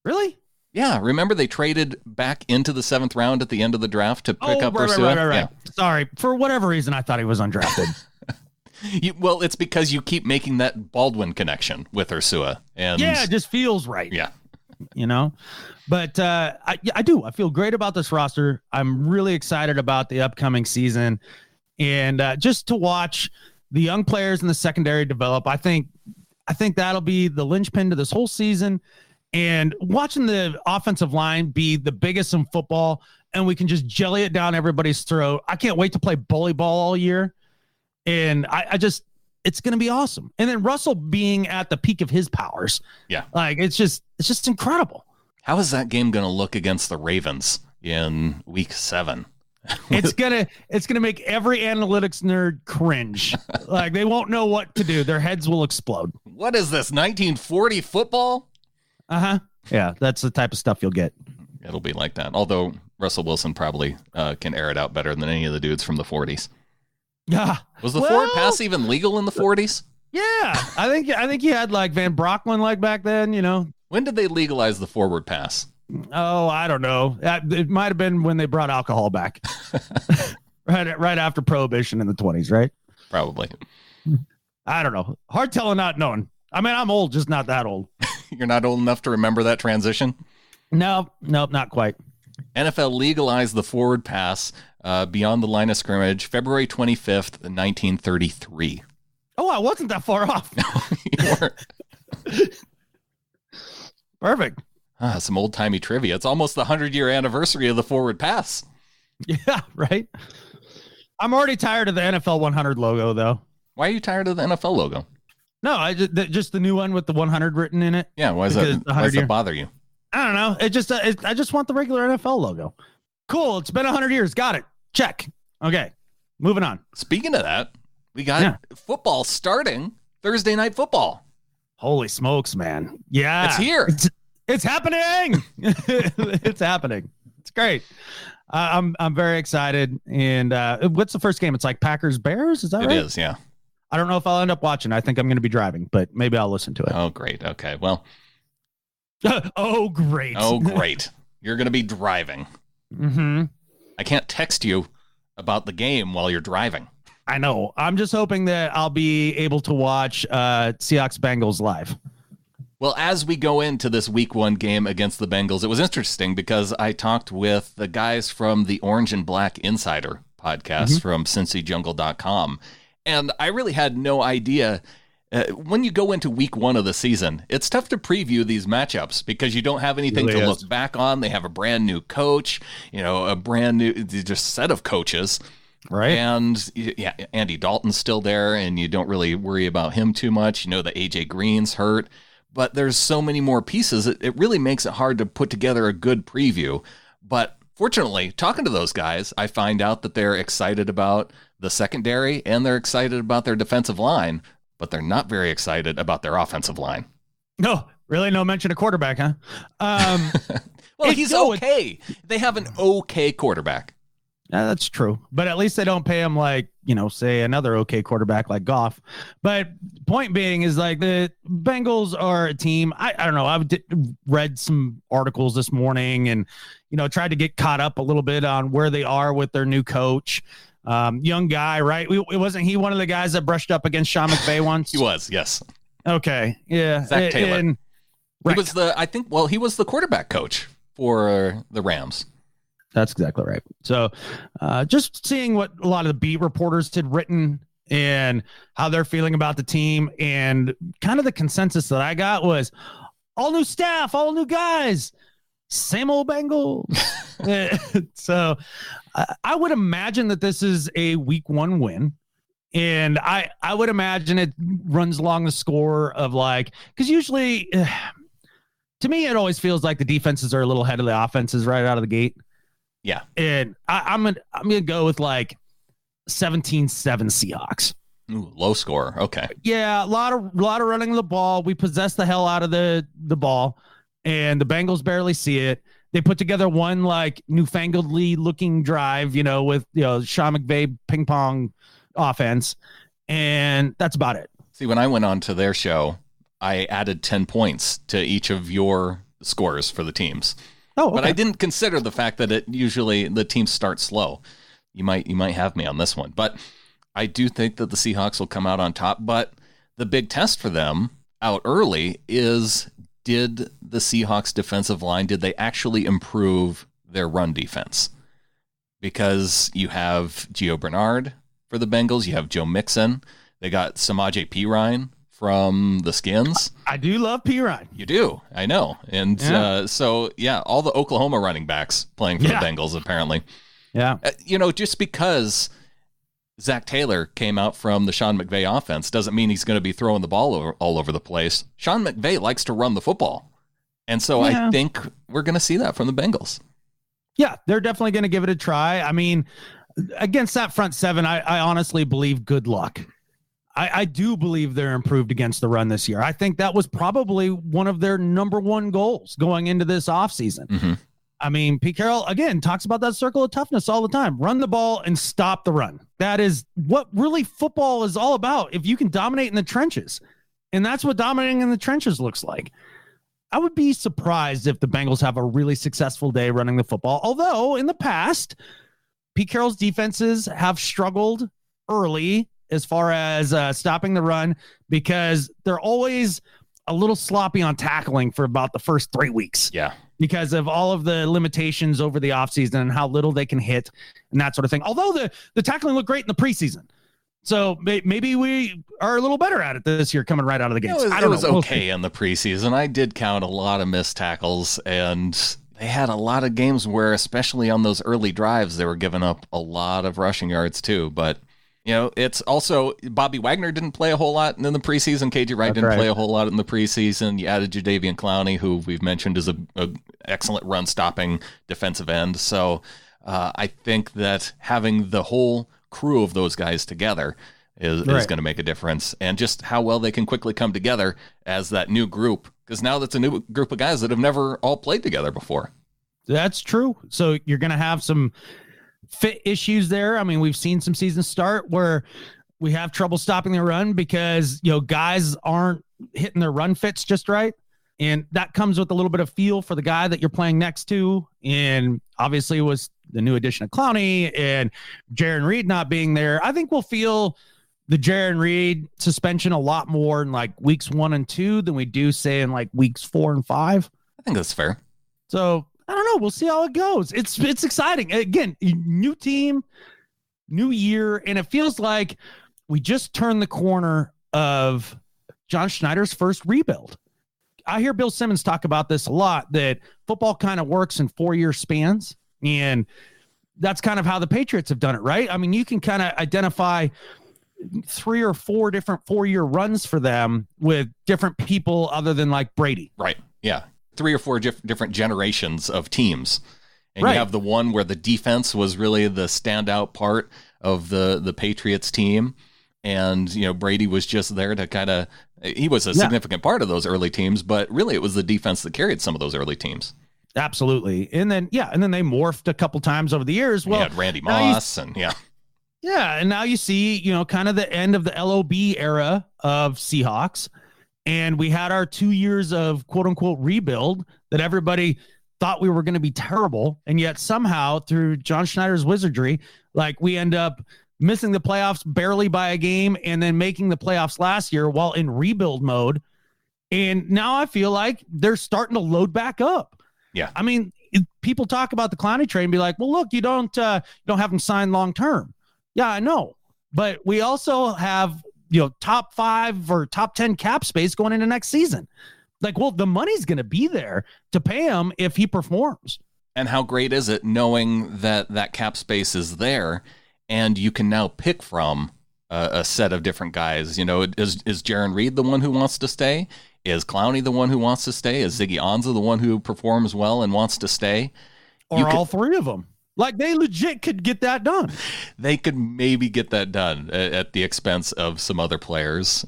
Speaker 2: Really?
Speaker 1: Yeah, remember they traded back into the 7th round at the end of the draft to pick up Ursua?
Speaker 2: Right. Yeah. Sorry, for whatever reason, I thought he was undrafted.
Speaker 1: Well, it's because you keep making that Baldwin connection with Ursua. And
Speaker 2: it just feels right.
Speaker 1: Yeah.
Speaker 2: But I do. I feel great about this roster. I'm really excited about the upcoming season. And just to watch the young players in the secondary develop, I think I think that'll be the linchpin to this whole season. And watching the offensive line be the biggest in football, and we can just jelly it down everybody's throat. I can't wait to play bully ball all year. And it's going to be awesome. And then Russell being at the peak of his powers.
Speaker 1: Yeah.
Speaker 2: Like, it's just incredible.
Speaker 1: How is that game going to look against the Ravens in week 7?
Speaker 2: It's gonna make every analytics nerd cringe. Like, they won't know what to do. Their heads will explode.
Speaker 1: What is this, 1940 football?
Speaker 2: Yeah, that's the type of stuff you'll get.
Speaker 1: It'll be like that. Although Russell Wilson probably can air it out better than any of the dudes from the 40s.
Speaker 2: Yeah.
Speaker 1: Was the forward pass even legal in the 40s?
Speaker 2: Yeah, I think you had like Van Brocklin like back then.
Speaker 1: When did they legalize the forward pass?
Speaker 2: Oh, I don't know. It might have been when they brought alcohol back. right after Prohibition in the 20s, right?
Speaker 1: Probably.
Speaker 2: I don't know. Hard telling, not knowing. I mean, I'm old, just not that old.
Speaker 1: You're not old enough to remember that transition?
Speaker 2: Nope, not quite.
Speaker 1: NFL legalized the forward pass beyond the line of scrimmage February 25th, 1933.
Speaker 2: Oh, I wasn't that far off.
Speaker 1: You weren't.
Speaker 2: Perfect.
Speaker 1: Some old-timey trivia. It's almost the 100-year anniversary of the forward pass.
Speaker 2: Yeah, right? I'm already tired of the NFL 100 logo, though.
Speaker 1: Why are you tired of the NFL logo?
Speaker 2: No, I just the new one with the 100 written in it.
Speaker 1: Yeah, why does that bother you?
Speaker 2: I don't know. I just want the regular NFL logo. Cool. It's been 100 years. Got it. Check. Okay. Moving on.
Speaker 1: Speaking of that, we got football starting Thursday Night Football.
Speaker 2: Holy smokes, man. Yeah.
Speaker 1: It's here.
Speaker 2: It's happening. It's happening. It's great. I'm very excited. And what's the first game? It's like Packers Bears. Is that right?
Speaker 1: It is. Yeah.
Speaker 2: I don't know if I'll end up watching. I think I'm going to be driving, but maybe I'll listen to it.
Speaker 1: Oh, great. Okay. Well.
Speaker 2: Oh, great.
Speaker 1: Oh, great. You're going to be driving.
Speaker 2: Mm-hmm.
Speaker 1: I can't text you about the game while you're driving.
Speaker 2: I know. I'm just hoping that I'll be able to watch Seahawks Bengals live.
Speaker 1: Well, as we go into this week 1 game against the Bengals, it was interesting because I talked with the guys from the Orange and Black Insider podcast from CincyJungle.com, and I really had no idea. When you go into week 1 of the season, it's tough to preview these matchups because you don't have anything to look back on. They have a brand new coach, a brand new just set of coaches. Right. And yeah, Andy Dalton's still there, and you don't really worry about him too much. That AJ Green's hurt. But there's so many more pieces. It really makes it hard to put together a good preview. But fortunately, talking to those guys, I find out that they're excited about the secondary and they're excited about their defensive line, but they're not very excited about their offensive line.
Speaker 2: No, really no mention of quarterback, huh?
Speaker 1: Well, he's okay. They have an okay quarterback.
Speaker 2: That's true. But at least they don't pay him like, say another okay quarterback like Goff. But point being is like the Bengals are a team. I don't know. I've read some articles this morning and, tried to get caught up a little bit on where they are with their new coach. Young guy, right? Wasn't he one of the guys that brushed up against Sean McVay once?
Speaker 1: He was, yes.
Speaker 2: Okay. Yeah.
Speaker 1: Zach Taylor.
Speaker 2: Right.
Speaker 1: He was the quarterback coach for the Rams.
Speaker 2: That's exactly right. So just seeing what a lot of the beat reporters had written and how they're feeling about the team, and kind of the consensus that I got was all new staff, all new guys, same old Bengals. So I would imagine that this is a week 1 win. And I would imagine it runs along the score of because usually to me, it always feels like the defenses are a little ahead of the offenses right out of the gate.
Speaker 1: Yeah.
Speaker 2: And I'm gonna go with 17-7 Seahawks.
Speaker 1: Ooh, low score. Okay.
Speaker 2: Yeah, a lot of running the ball. We possess the hell out of the ball, and the Bengals barely see it. They put together one newfangled looking drive, with Sean McVay ping pong offense, and that's about it.
Speaker 1: See, when I went on to their show, I added 10 points to each of your scores for the teams.
Speaker 2: Oh, okay.
Speaker 1: But I didn't consider the fact that the teams start slow. You might have me on this one, but I do think that the Seahawks will come out on top. But the big test for them out early is, did the Seahawks defensive line, did they actually improve their run defense? Because you have Gio Bernard for the Bengals, you have Joe Mixon, they got Samaje Perine from the Skins.
Speaker 2: I do love P-Ryan.
Speaker 1: You do. I know. And all the Oklahoma running backs playing for the Bengals, apparently.
Speaker 2: Yeah.
Speaker 1: Just because Zach Taylor came out from the Sean McVay offense doesn't mean he's going to be throwing the ball all over the place. Sean McVay likes to run the football. And so I think we're going to see that from the Bengals.
Speaker 2: Yeah, they're definitely going to give it a try. I mean, against that front seven, I honestly believe good luck. I do believe they're improved against the run this year. I think that was probably one of their number one goals going into this offseason.
Speaker 1: Mm-hmm.
Speaker 2: I mean, Pete Carroll, again, talks about that circle of toughness all the time. Run the ball and stop the run. That is what really football is all about. If you can dominate in the trenches, and that's what dominating in the trenches looks like. I would be surprised if the Bengals have a really successful day running the football. Although in the past, Pete Carroll's defenses have struggled early as far as stopping the run because they're always a little sloppy on tackling for about the first 3 weeks.
Speaker 1: Yeah.
Speaker 2: Because of all of the limitations over the offseason and how little they can hit and that sort of thing. Although the tackling looked great in the preseason. So maybe we are a little better at it this year coming right out of the gates.
Speaker 1: It was okay in the preseason. I did count a lot of missed tackles, and they had a lot of games where, especially on those early drives, they were giving up a lot of rushing yards too. But, it's also Bobby Wagner didn't play a whole lot in the preseason. KJ Wright didn't play a whole lot in the preseason. You added Jadeveon Clowney, who we've mentioned is a excellent run-stopping defensive end. So I think that having the whole crew of those guys together is going to make a difference, and just how well they can quickly come together as that new group, because now that's a new group of guys that have never all played together before. That's
Speaker 2: true. So you're going to have some fit issues there. I mean, we've seen some seasons start where we have trouble stopping the run because, guys aren't hitting their run fits just right. And that comes with a little bit of feel for the guy that you're playing next to. And obviously it was the new addition of Clowney and Jaron Reed not being there. I think we'll feel the Jaron Reed suspension a lot more in like weeks 1 and 2 than we do say in like weeks 4 and 5.
Speaker 1: I think that's fair.
Speaker 2: So I don't know. We'll see how it goes. It's exciting. Again, new team, new year. And it feels like we just turned the corner of John Schneider's first rebuild. I hear Bill Simmons talk about this a lot, that football kind of works in 4-year spans. And that's kind of how the Patriots have done it, right? I mean, you can kind of identify 3 or 4 different 4-year runs for them with different people other than like Brady.
Speaker 1: Right. Yeah. 3 or 4 different generations of teams. And you have the one where the defense was really the standout part of the Patriots team. And, Brady was just there to he was a significant part of those early teams, but really it was the defense that carried some of those early teams.
Speaker 2: Absolutely. And then they morphed a couple times over the years. Well,
Speaker 1: you had Randy Moss
Speaker 2: and now you see, kind of the end of the LOB era of Seahawks. And we had our 2 years of quote unquote rebuild that everybody thought we were going to be terrible. And yet somehow through John Schneider's wizardry, like we end up missing the playoffs barely by a game and then making the playoffs last year while in rebuild mode. And now I feel like they're starting to load back up.
Speaker 1: Yeah.
Speaker 2: I mean, people talk about the Clowney trade and be like, well, look, you don't have him sign long-term. Yeah, I know. But we also have, top 5 or top 10 cap space going into next season. Like, well, the money's going to be there to pay him if he performs.
Speaker 1: And how great is it knowing that cap space is there and you can now pick from a set of different guys? Is Jaron Reed the one who wants to stay? Is Clowney the one who wants to stay? Is Ziggy Ansah the one who performs well and wants to stay?
Speaker 2: Or all 3 of them? Like, they legit could get that done.
Speaker 1: They could maybe get that done at the expense of some other players.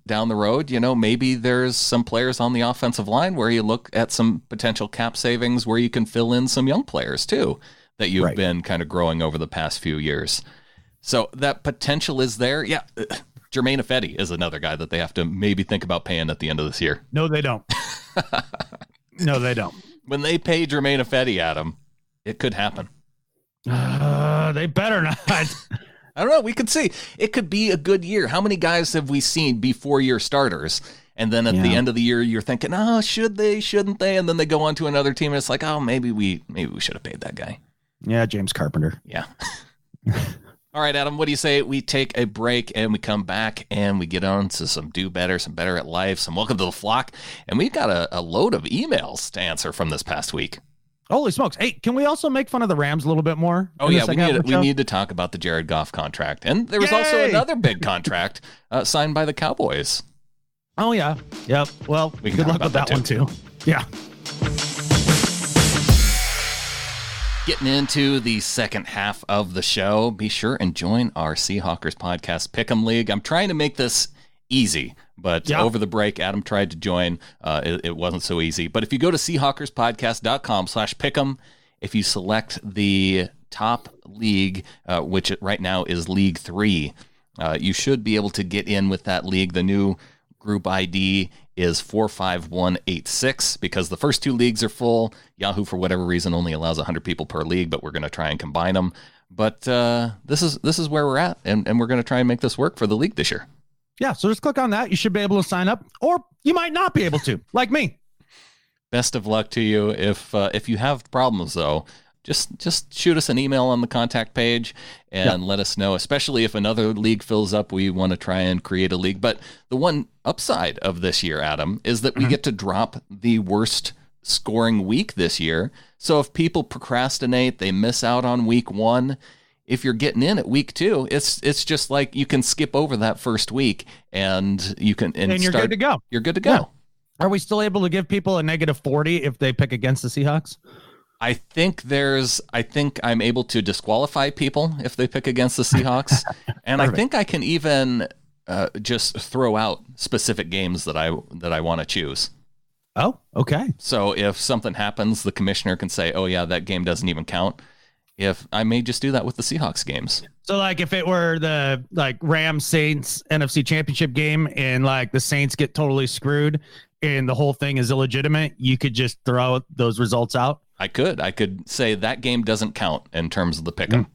Speaker 1: Down the road, maybe there's some players on the offensive line where you look at some potential cap savings where you can fill in some young players too that you've been kind of growing over the past few years. So that potential is there. Yeah. Jermaine Ifedi is another guy that they have to maybe think about paying at the end of this year.
Speaker 2: No, they don't. No, they don't.
Speaker 1: When they pay Jermaine Ifedi, Adam, it could happen.
Speaker 2: They better not.
Speaker 1: I don't know. We could see. It could be a good year. How many guys have we seen be 4-year starters? And then at the end of the year, you're thinking, oh, should they, shouldn't they? And then they go on to another team, and it's like, oh, maybe we should have paid that guy.
Speaker 2: Yeah, James Carpenter.
Speaker 1: Yeah. All right, Adam, what do you say we take a break and we come back and we get on to some do better, some better at life, some welcome to the flock. And we've got a load of emails to answer from this past week.
Speaker 2: Holy smokes. Hey, can we also make fun of the Rams a little bit more?
Speaker 1: Oh, yeah, we need to talk about the Jared Goff contract. And there was also another big contract signed by the Cowboys.
Speaker 2: Oh, yeah. Yep. Well, good luck with that one, too. Yeah.
Speaker 1: Getting into the second half of the show, be sure and join our Seahawkers podcast Pickem League. I'm trying to make this easy, but over the break, Adam tried to join. It wasn't so easy. But if you go to Seahawkerspodcast.com/Pickem, if you select the top league, which right now is League 3, you should be able to get in with that league. The new group ID is 45186 because the first two leagues are full. Yahoo, for whatever reason, only allows 100 people per league, but we're going to try and combine them. But this is where we're at, and we're going to try and make this work for the league this year.
Speaker 2: Yeah, so just click on that. You should be able to sign up, or you might not be able to, like me.
Speaker 1: Best of luck to you. If you have problems, though, just shoot us an email on the contact page and let us know, especially if another league fills up. We want to try and create a league. But the one upside of this year, Adam, is that we get to drop the worst scoring week this year. So if people procrastinate, they miss out on week 1. If you're getting in at week 2, it's just like you can skip over that first week and you can
Speaker 2: and you're good to go.
Speaker 1: You're good to go.
Speaker 2: Yeah. Are we still able to give people a -40 if they pick against the Seahawks?
Speaker 1: I think I'm able to disqualify people if they pick against the Seahawks. And I think I can even just throw out specific games that I want to choose.
Speaker 2: Oh, okay.
Speaker 1: So if something happens, the commissioner can say, oh yeah, that game doesn't even count. If I may just do that with the Seahawks games.
Speaker 2: So like if it were the Rams Saints NFC Championship game and like the Saints get totally screwed and the whole thing is illegitimate, you could just throw those results out.
Speaker 1: I could say that game doesn't count in terms of the pick'em.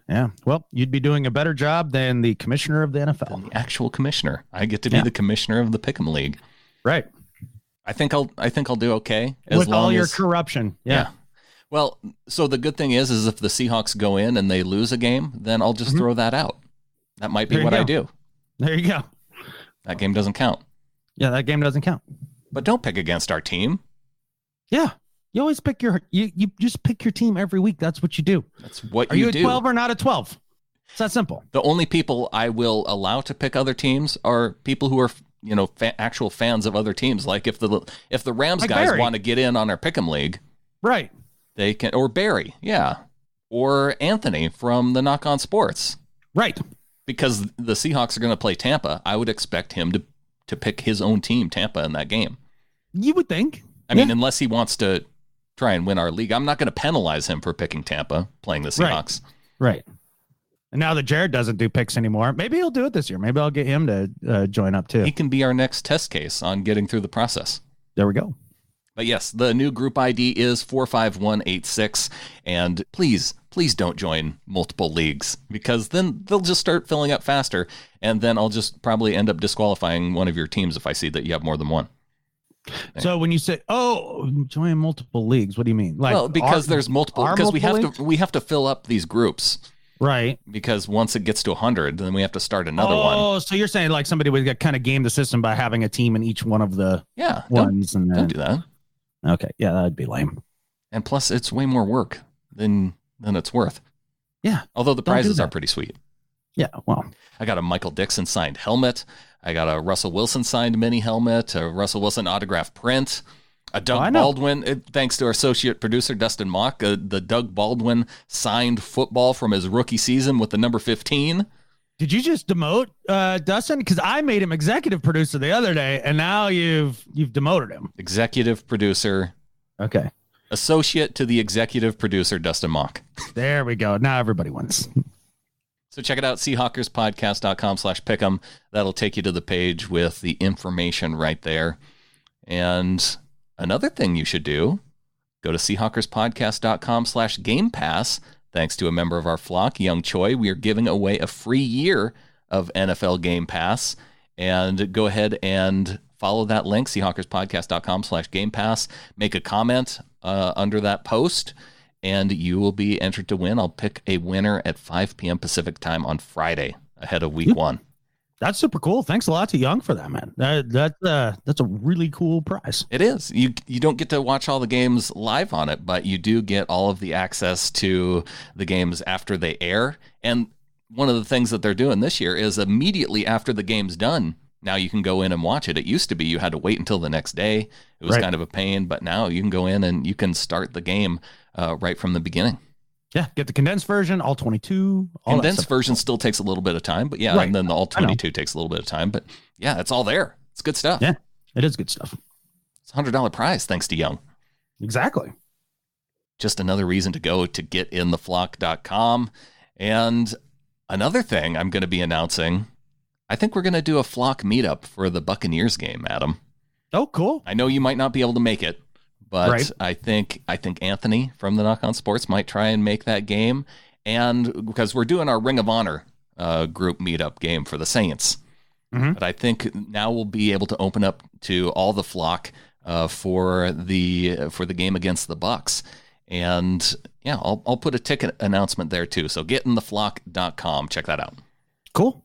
Speaker 2: Yeah. Well, you'd be doing a better job than the commissioner of the NFL.
Speaker 1: Than the actual commissioner. I get to be the commissioner of the Pickem League.
Speaker 2: Right.
Speaker 1: I think I'll do okay
Speaker 2: with all your corruption. Yeah.
Speaker 1: Well, so the good thing is if the Seahawks go in and they lose a game, then I'll just throw that out. That might be what I do.
Speaker 2: There you go.
Speaker 1: That game doesn't count.
Speaker 2: Yeah, that game doesn't count.
Speaker 1: But don't pick against our team.
Speaker 2: Yeah. You always pick you just pick your team every week. That's what you do.
Speaker 1: That's what you do.
Speaker 2: Are you a 12 or not a 12? It's that simple.
Speaker 1: The only people I will allow to pick other teams are people who are, actual fans of other teams. Like if the Rams
Speaker 2: like
Speaker 1: guys
Speaker 2: Barry.
Speaker 1: want to get in on our Pickem League,
Speaker 2: right?
Speaker 1: They can, or Barry, or Anthony from the Knock On Sports,
Speaker 2: right?
Speaker 1: Because the Seahawks are going to play Tampa. I would expect him to pick his own team, Tampa, in that game.
Speaker 2: You would think.
Speaker 1: I mean, unless he wants to try and win our league. I'm not going to penalize him for picking Tampa, playing the Seahawks.
Speaker 2: Right. And now that Jared doesn't do picks anymore, maybe he'll do it this year. Maybe I'll get him to join up too.
Speaker 1: He can be our next test case on getting through the process.
Speaker 2: There we go.
Speaker 1: But yes, the new group ID is 45186. And please don't join multiple leagues because then they'll just start filling up faster. And then I'll just probably end up disqualifying one of your teams if I see that you have more than one.
Speaker 2: So when you say, join multiple leagues, what do you mean? Like,
Speaker 1: well, because there's multiple, because we have to fill up these groups.
Speaker 2: Right.
Speaker 1: Because once it gets to 100, then we have to start another one.
Speaker 2: Oh, so you're saying like somebody would kind of game the system by having a team in each one of the ones. Don't
Speaker 1: do that.
Speaker 2: Okay. Yeah, that'd be lame.
Speaker 1: And plus, it's way more work than it's worth.
Speaker 2: Yeah.
Speaker 1: Although the prizes are pretty sweet.
Speaker 2: Yeah. Well,
Speaker 1: I got a Michael Dixon signed helmet. I got a Russell Wilson signed mini helmet, a Russell Wilson autograph print, a Doug Baldwin, thanks to our associate producer, Dustin Mock, the Doug Baldwin signed football from his rookie season with the number 15.
Speaker 2: Did you just demote Dustin? Because I made him executive producer the other day, and now you've demoted him.
Speaker 1: Executive producer.
Speaker 2: Okay.
Speaker 1: Associate to the executive producer, Dustin Mock.
Speaker 2: There we go. Now everybody wins.
Speaker 1: So check it out, Seahawkerspodcast.com/Pickem. That'll take you to the page with the information right there. And another thing you should do, go to Seahawkerspodcast.com/Game Pass. Thanks to a member of our flock, Young Choi, we are giving away a free year of NFL Game Pass. And go ahead and follow that link, Seahawkerspodcast.com/Game Pass. Make a comment under that post. and you will be entered to win. I'll pick a winner at 5 p.m. Pacific time on Friday ahead of week 1.
Speaker 2: That's super cool. Thanks a lot to Young for that, man. That's a really cool prize.
Speaker 1: It is. You don't get to watch all the games live on it, but you do get all of the access to the games after they air. And one of the things that they're doing this year is immediately after the game's done, now you can go in and watch it. It used to be you had to wait until the next day. It was kind of a pain, but now you can go in and you can start the game right from the beginning.
Speaker 2: Yeah, get the condensed version, all 22.
Speaker 1: Condensed version still takes a little bit of time, but and then the all 22 takes a little bit of time. But yeah, it's all there. It's good stuff.
Speaker 2: Yeah, it is good stuff.
Speaker 1: It's a $100 prize thanks to Young.
Speaker 2: Exactly.
Speaker 1: Just another reason to go to getintheflock.com. And another thing I'm going to be announcing, I think we're going to do a flock meetup for the Buccaneers game, Adam.
Speaker 2: Oh, cool.
Speaker 1: I know you might not be able to make it, but I think Anthony from the Knock on Sports might try and make that game. And because we're doing our Ring of Honor group meetup game for the Saints. Mm-hmm. But I think now we'll be able to open up to all the flock for the game against the Bucs. And yeah, I'll put a ticket announcement there too. So getintheflock.com. Check that out.
Speaker 2: Cool.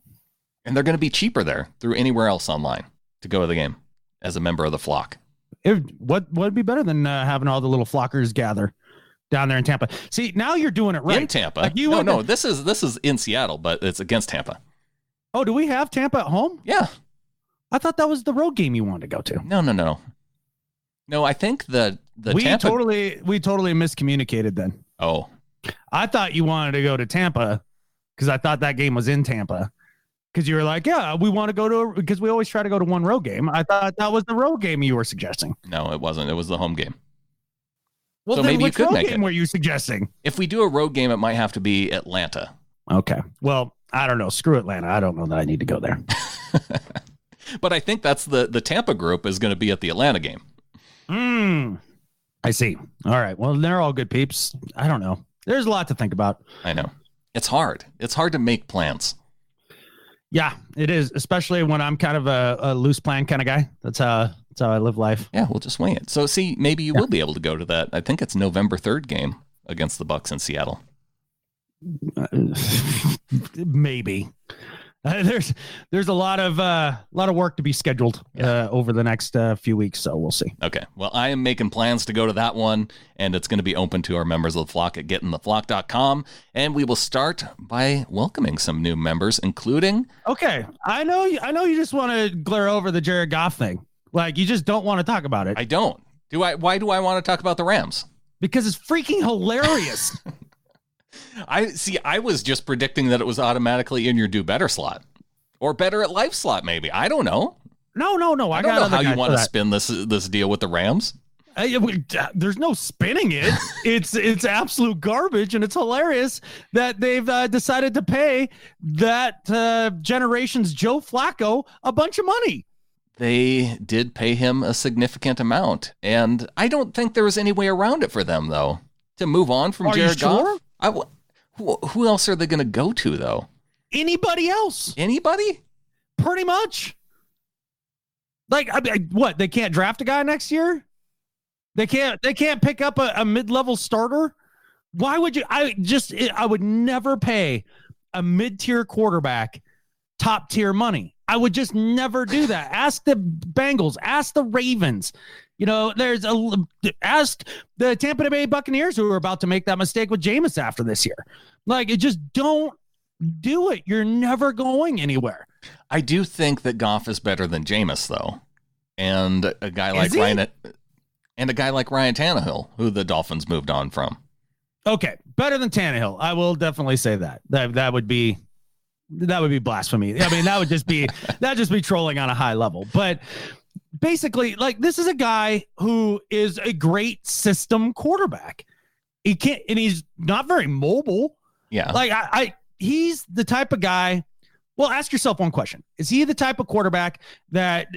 Speaker 1: And they're going to be cheaper there through anywhere else online to go to the game as a member of the flock.
Speaker 2: What would be better than having all the little flockers gather down there in Tampa? See, now you're doing it right.
Speaker 1: In Tampa?
Speaker 2: Like
Speaker 1: this is in Seattle, but it's against Tampa.
Speaker 2: Oh, do we have Tampa at home?
Speaker 1: Yeah.
Speaker 2: I thought that was the road game you wanted to go to.
Speaker 1: No. No, I think
Speaker 2: we
Speaker 1: Tampa...
Speaker 2: totally miscommunicated then.
Speaker 1: Oh.
Speaker 2: I thought you wanted to go to Tampa because I thought that game was in Tampa. Because you were like, yeah, we want to go to, because we always try to go to one road game. I thought that was the road game you were suggesting.
Speaker 1: No, it wasn't. It was the home game.
Speaker 2: Well, so then maybe you could make it. Were you suggesting?
Speaker 1: If we do a road game, it might have to be Atlanta.
Speaker 2: Okay. Well, I don't know. Screw Atlanta. I don't know that I need to go there.
Speaker 1: But I think that's the Tampa group is going to be at the Atlanta game.
Speaker 2: I see. All right. Well, they're all good peeps. I don't know. There's a lot to think about.
Speaker 1: I know. It's hard. It's hard to make plans.
Speaker 2: Yeah, it is, especially when I'm kind of a loose plan kind of guy. That's how I live life.
Speaker 1: Yeah, we'll just wing it. So, see, maybe you will be able to go to that. I think it's November 3rd game against the Bucs in Seattle.
Speaker 2: Maybe. There's a lot of work to be scheduled over the next few weeks, so we'll see.
Speaker 1: Okay. Well, I am making plans to go to that one, and it's going to be open to our members of the flock at getintheflock.com, and we will start by welcoming some new members, including...
Speaker 2: Okay. I know you just want to glare over the Jared Goff thing. Like, you just don't want to talk about it.
Speaker 1: I don't. Why do I want to talk about the Rams?
Speaker 2: Because it's freaking hilarious.
Speaker 1: I was just predicting that it was automatically in your do better slot or better at life slot. Maybe. I don't know.
Speaker 2: No.
Speaker 1: I don't know how you want to spin this deal with the Rams.
Speaker 2: There's no spinning it. It's absolute garbage. And it's hilarious that they've decided to pay that generation's Joe Flacco a bunch of money.
Speaker 1: They did pay him a significant amount. And I don't think there was any way around it for them, though, to move on from Jared Goff. Who else are they going to go to, though?
Speaker 2: Anybody else?
Speaker 1: Anybody?
Speaker 2: Pretty much. Like, what? They can't draft a guy next year? They can't pick up a mid-level starter? Why would you? I would never pay a mid-tier quarterback top-tier money. I would just never do that. Ask the Bengals. Ask the Ravens. You know, ask the Tampa Bay Buccaneers who are about to make that mistake with Jameis after this year. Like, just don't do it. You're never going anywhere.
Speaker 1: I do think that Goff is better than Jameis, though, and a guy like Ryan Tannehill, who the Dolphins moved on from.
Speaker 2: Okay, better than Tannehill. I will definitely say that. That would be blasphemy. I mean, that'd just be trolling on a high level. But basically, like, this is a guy who is a great system quarterback. He's not very mobile.
Speaker 1: Yeah.
Speaker 2: Like he's the type of guy. Well, ask yourself one question. Is he the type of quarterback that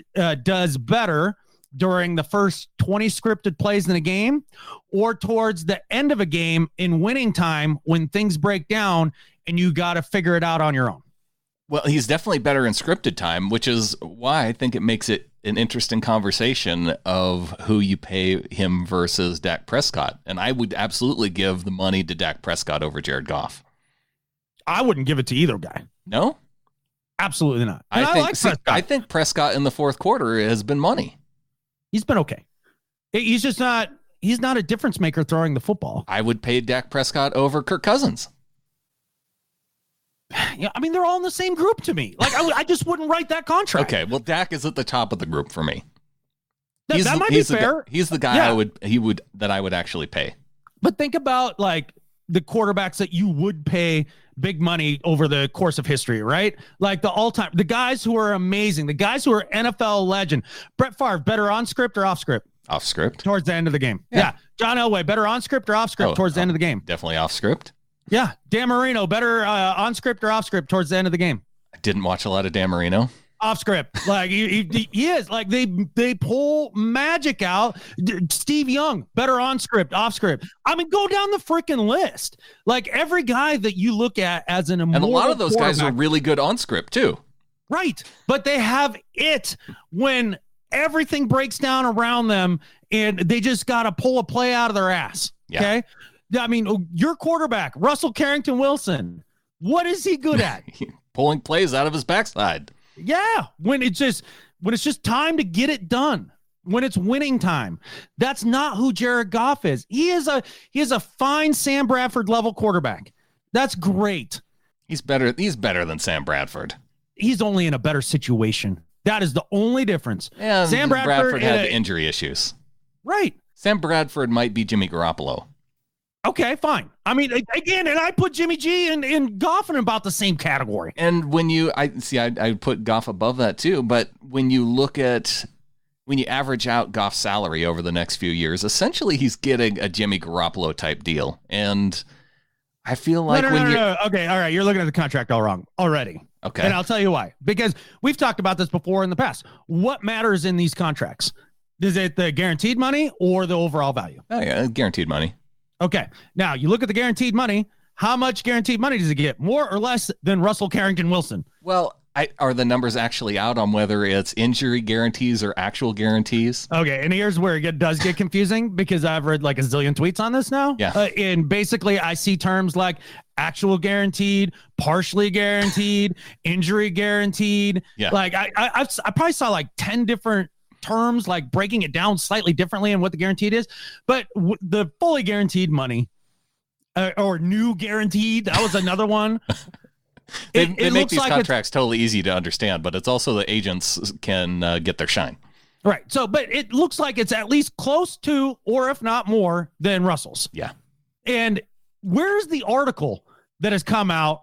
Speaker 2: does better during the first 20 scripted plays in a game or towards the end of a game in winning time when things break down and you got to figure it out on your own?
Speaker 1: Well, he's definitely better in scripted time, which is why I think it makes it an interesting conversation of who you pay him versus Dak Prescott. And I would absolutely give the money to Dak Prescott over Jared Goff.
Speaker 2: I wouldn't give it to either guy.
Speaker 1: No?
Speaker 2: Absolutely not.
Speaker 1: I think Prescott in the fourth quarter has been money.
Speaker 2: He's been okay. He's just not, he's not a difference maker throwing the football.
Speaker 1: I would pay Dak Prescott over Kirk Cousins.
Speaker 2: Yeah, I mean, they're all in the same group to me. Like, I just wouldn't write that contract.
Speaker 1: Okay, well, Dak is at the top of the group for me.
Speaker 2: That might be fair.
Speaker 1: He's the guy I would actually pay.
Speaker 2: But think about like the quarterbacks that you would pay big money over the course of history, right? Like the guys who are amazing, the guys who are NFL legend. Brett Favre, better on script or off script?
Speaker 1: Off script.
Speaker 2: Towards the end of the game. Yeah. John Elway, better on script or off script towards the end of the game?
Speaker 1: Definitely off script.
Speaker 2: Yeah. Dan Marino, better on script or off script towards the end of the game?
Speaker 1: I didn't watch a lot of Dan Marino.
Speaker 2: Off script. Like he is. Like they pull magic out. Steve Young, better on script, off script. I mean, go down the freaking list. Like every guy that you look at as an immortal,
Speaker 1: and a lot of those guys are really good on script too.
Speaker 2: Right. But they have it when everything breaks down around them and they just got to pull a play out of their ass.
Speaker 1: Yeah.
Speaker 2: Okay. I mean, your quarterback, Russell Carrington Wilson, what is he good at?
Speaker 1: Pulling plays out of his backside.
Speaker 2: Yeah. When it's just time to get it done, when it's winning time. That's not who Jared Goff is. He is a fine Sam Bradford level quarterback. That's great.
Speaker 1: He's better than Sam Bradford.
Speaker 2: He's only in a better situation. That is the only difference.
Speaker 1: Yeah, Sam Bradford had injury issues.
Speaker 2: Right.
Speaker 1: Sam Bradford might be Jimmy Garoppolo.
Speaker 2: Okay, fine. I mean, again, and I put Jimmy G and Goff in about the same category.
Speaker 1: And when I put Goff above that too, but when you average out Goff's salary over the next few years, essentially he's getting a Jimmy Garoppolo type deal. And I feel like
Speaker 2: no. Okay, all right, you're looking at the contract all wrong already.
Speaker 1: Okay.
Speaker 2: And I'll tell you why. Because we've talked about this before in the past. What matters in these contracts? Is it the guaranteed money or the overall value?
Speaker 1: Oh, yeah, guaranteed money.
Speaker 2: Okay. Now, you look at the guaranteed money. How much guaranteed money does it get? More or less than Russell Carrington Wilson?
Speaker 1: Well, are the numbers actually out on whether it's injury guarantees or actual guarantees?
Speaker 2: Okay, and here's where it does get confusing because I've read like a zillion tweets on this now.
Speaker 1: Yeah.
Speaker 2: And basically, I see terms like actual guaranteed, partially guaranteed, injury guaranteed.
Speaker 1: Yeah.
Speaker 2: Like I probably saw like 10 different terms, like breaking it down slightly differently and what the guaranteed is. But the fully guaranteed money or new guaranteed, that was another one.
Speaker 1: They make these contracts totally easy to understand, but it's also the agents can get their shine.
Speaker 2: Right. So, but it looks like it's at least close to, or if not more than Russell's.
Speaker 1: Yeah.
Speaker 2: And where's the article that has come out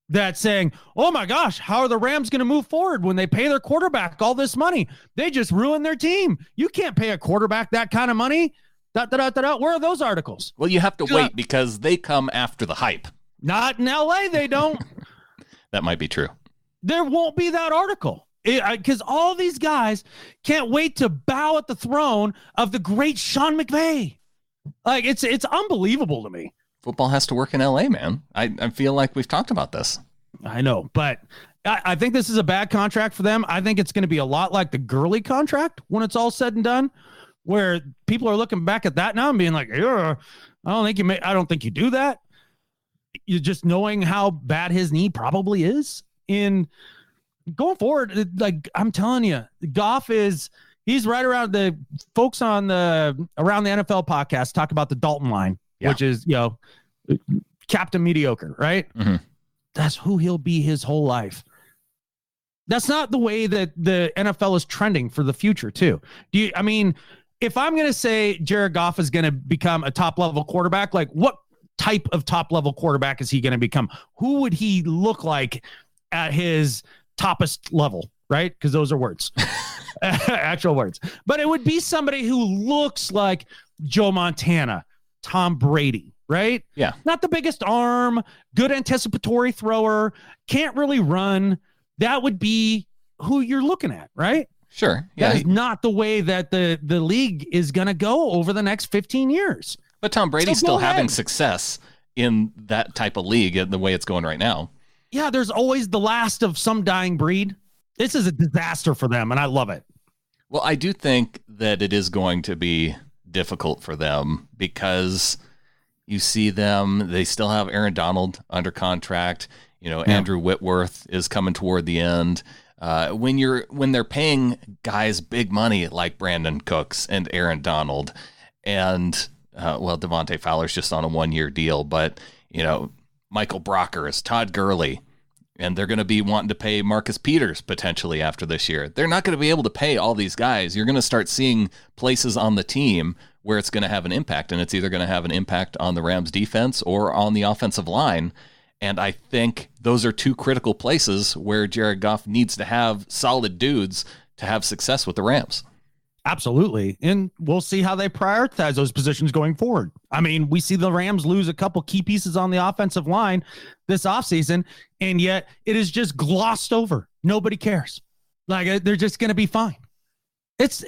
Speaker 2: that's saying, oh my gosh, how are the Rams going to move forward when they pay their quarterback all this money? They just ruined their team. You can't pay a quarterback that kind of money. Where are those articles?
Speaker 1: Well, you have to wait because they come after the hype.
Speaker 2: Not in LA, they don't.
Speaker 1: That might be true.
Speaker 2: There won't be that article because all these guys can't wait to bow at the throne of the great Sean McVay. Like it's unbelievable to me.
Speaker 1: Football has to work in LA, man. I feel like we've talked about this.
Speaker 2: I know, but I think this is a bad contract for them. I think it's going to be a lot like the Gurley contract when it's all said and done, where people are looking back at that now and being like, I don't think you do that. You just knowing how bad his knee probably is in going forward. Like I'm telling you, Goff he's right around the folks on around the NFL podcast talk about the Dalton line, which is, Captain Mediocre, right?
Speaker 1: Mm-hmm.
Speaker 2: That's who he'll be his whole life. That's not the way that the NFL is trending for the future too. If I'm going to say Jared Goff is going to become a top level quarterback, like what type of top level quarterback is he going to become? Who would he look like at his toppest level? Right? Because those are words, actual words. But it would be somebody who looks like Joe Montana, Tom Brady, right?
Speaker 1: Yeah.
Speaker 2: Not the biggest arm, good anticipatory thrower, can't really run. That would be who you're looking at, right?
Speaker 1: Sure. Yeah.
Speaker 2: That is not the way that the league is going to go over the next 15 years.
Speaker 1: But Tom Brady's still having success in that type of league the way it's going right now.
Speaker 2: Yeah, there's always the last of some dying breed. This is a disaster for them, and I love it.
Speaker 1: Well, I do think that it is going to be difficult for them because you see them, they still have Aaron Donald under contract. Andrew Whitworth is coming toward the end. When they're paying guys big money like Brandon Cooks and Aaron Donald and Devontae Fowler's just on a 1-year deal, but Michael Brockers, Todd Gurley, and they're going to be wanting to pay Marcus Peters potentially after this year. They're not going to be able to pay all these guys. You're going to start seeing places on the team where it's going to have an impact, and it's either going to have an impact on the Rams defense or on the offensive line. And I think those are two critical places where Jared Goff needs to have solid dudes to have success with the Rams.
Speaker 2: Absolutely. And we'll see how they prioritize those positions going forward. I mean, we see the Rams lose a couple key pieces on the offensive line this offseason, and yet it is just glossed over. Nobody cares. Like, they're just going to be fine. It's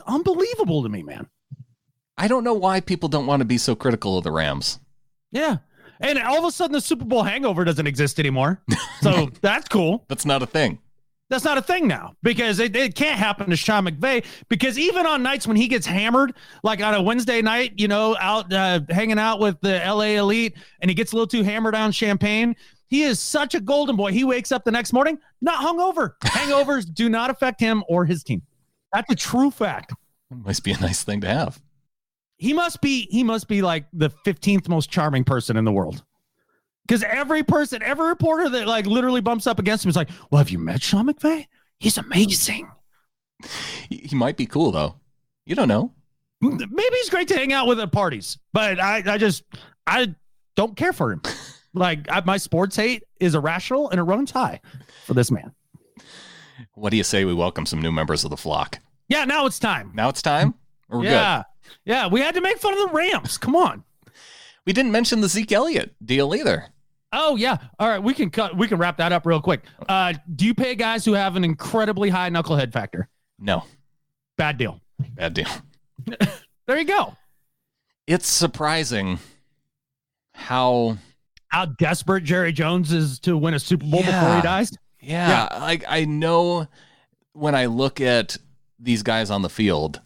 Speaker 2: unbelievable to me, man.
Speaker 1: I don't know why people don't want to be so critical of the Rams.
Speaker 2: Yeah. And all of a sudden the Super Bowl hangover doesn't exist anymore. So that's cool.
Speaker 1: That's not a thing.
Speaker 2: That's not a thing now because it can't happen to Sean McVay, because even on nights when he gets hammered, like on a Wednesday night, out hanging out with the LA elite, and he gets a little too hammered on champagne, he is such a golden boy. He wakes up the next morning, not hungover. Hangovers do not affect him or his team. That's a true fact.
Speaker 1: It must be a nice thing to have.
Speaker 2: He must be like the 15th most charming person in the world. Because every reporter that like literally bumps up against him is like, well, have you met Sean McVay? He's amazing.
Speaker 1: He might be cool, though. You don't know.
Speaker 2: Maybe he's great to hang out with at parties, but I don't care for him. My sports hate is irrational, and it runs high for this man.
Speaker 1: What do you say we welcome some new members of the flock?
Speaker 2: Yeah, now it's time.
Speaker 1: Now it's time? Or we're
Speaker 2: good?
Speaker 1: Yeah,
Speaker 2: we had to make fun of the Rams. Come on.
Speaker 1: We didn't mention the Zeke Elliott deal either.
Speaker 2: Oh, yeah. All right, we can wrap that up real quick. Do you pay guys who have an incredibly high knucklehead factor?
Speaker 1: No.
Speaker 2: Bad deal.
Speaker 1: Bad deal.
Speaker 2: There you go.
Speaker 1: It's surprising how
Speaker 2: desperate Jerry Jones is to win a Super Bowl before he dies.
Speaker 1: Yeah. Like, I know when I look at these guys on the field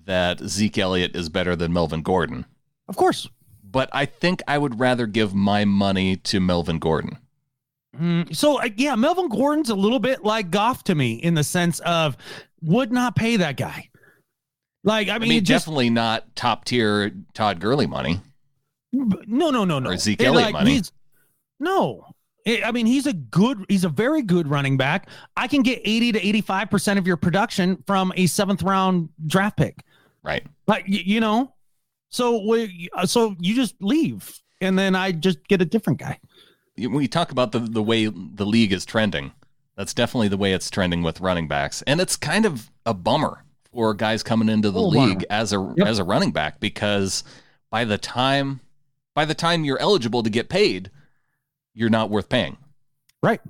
Speaker 1: that Zeke Elliott is better than Melvin Gordon.
Speaker 2: Of course.
Speaker 1: But I think I would rather give my money to Melvin Gordon.
Speaker 2: Melvin Gordon's a little bit like Goff to me in the sense of would not pay that guy. Like, I mean
Speaker 1: definitely not top tier Todd Gurley money.
Speaker 2: No.
Speaker 1: Or Zeke Elliott money.
Speaker 2: He's a very good running back. I can get 80 to 85% of your production from a 7th round draft pick.
Speaker 1: Right.
Speaker 2: Like, so you just leave and then I just get a different guy.
Speaker 1: When you talk about the way the league is trending, that's definitely the way it's trending with running backs. And it's kind of a bummer for guys coming into the league as a running back, because by the time you're eligible to get paid, you're not worth paying.
Speaker 2: Right.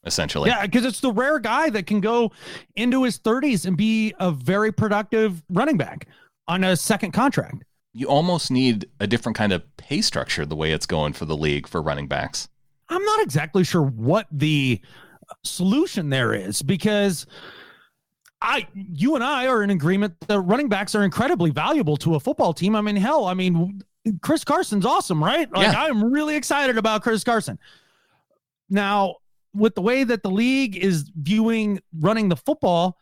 Speaker 1: Essentially.
Speaker 2: Yeah, because it's the rare guy that can go into his 30s and be a very productive running back on a second contract.
Speaker 1: You almost need a different kind of pay structure the way it's going for the league for running backs.
Speaker 2: I'm not exactly sure what the solution there is, because you and I are in agreement that running backs are incredibly valuable to a football team. I mean, hell, Chris Carson's awesome, right? I'm really excited about Chris Carson. Now, with the way that the league is viewing running the football,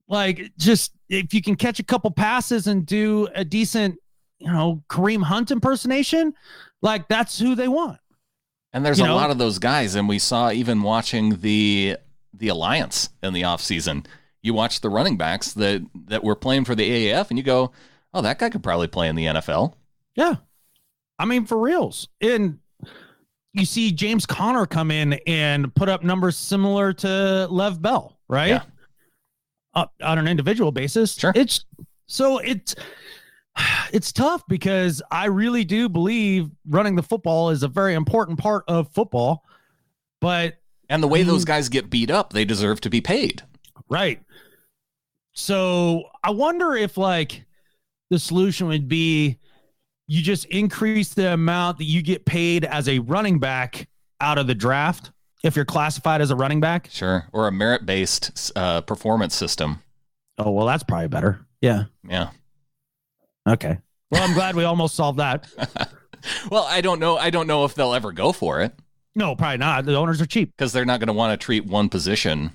Speaker 2: like, just if you can catch a couple passes and do a decent, Kareem Hunt impersonation, like, that's who they want.
Speaker 1: And there's a lot of those guys, and we saw even watching the Alliance in the offseason. You watch the running backs that were playing for the AAF, and you go, oh, that guy could probably play in the NFL.
Speaker 2: Yeah. I mean, for reals. And you see James Conner come in and put up numbers similar to Lev Bell, right?
Speaker 1: Yeah.
Speaker 2: On an individual basis.
Speaker 1: Sure.
Speaker 2: It's tough, because I really do believe running the football is a very important part of football.
Speaker 1: And the way those guys get beat up, they deserve to be paid.
Speaker 2: Right. So I wonder if, like, the solution would be you just increase the amount that you get paid as a running back out of the draft if you're classified as a running back.
Speaker 1: Sure. Or a merit-based performance system.
Speaker 2: Oh, well, that's probably better. Yeah.
Speaker 1: Yeah.
Speaker 2: Okay. Well, I'm glad we almost solved that.
Speaker 1: Well, I don't know. I don't know if they'll ever go for it.
Speaker 2: No, probably not. The owners are cheap.
Speaker 1: Because they're not going to want to treat one position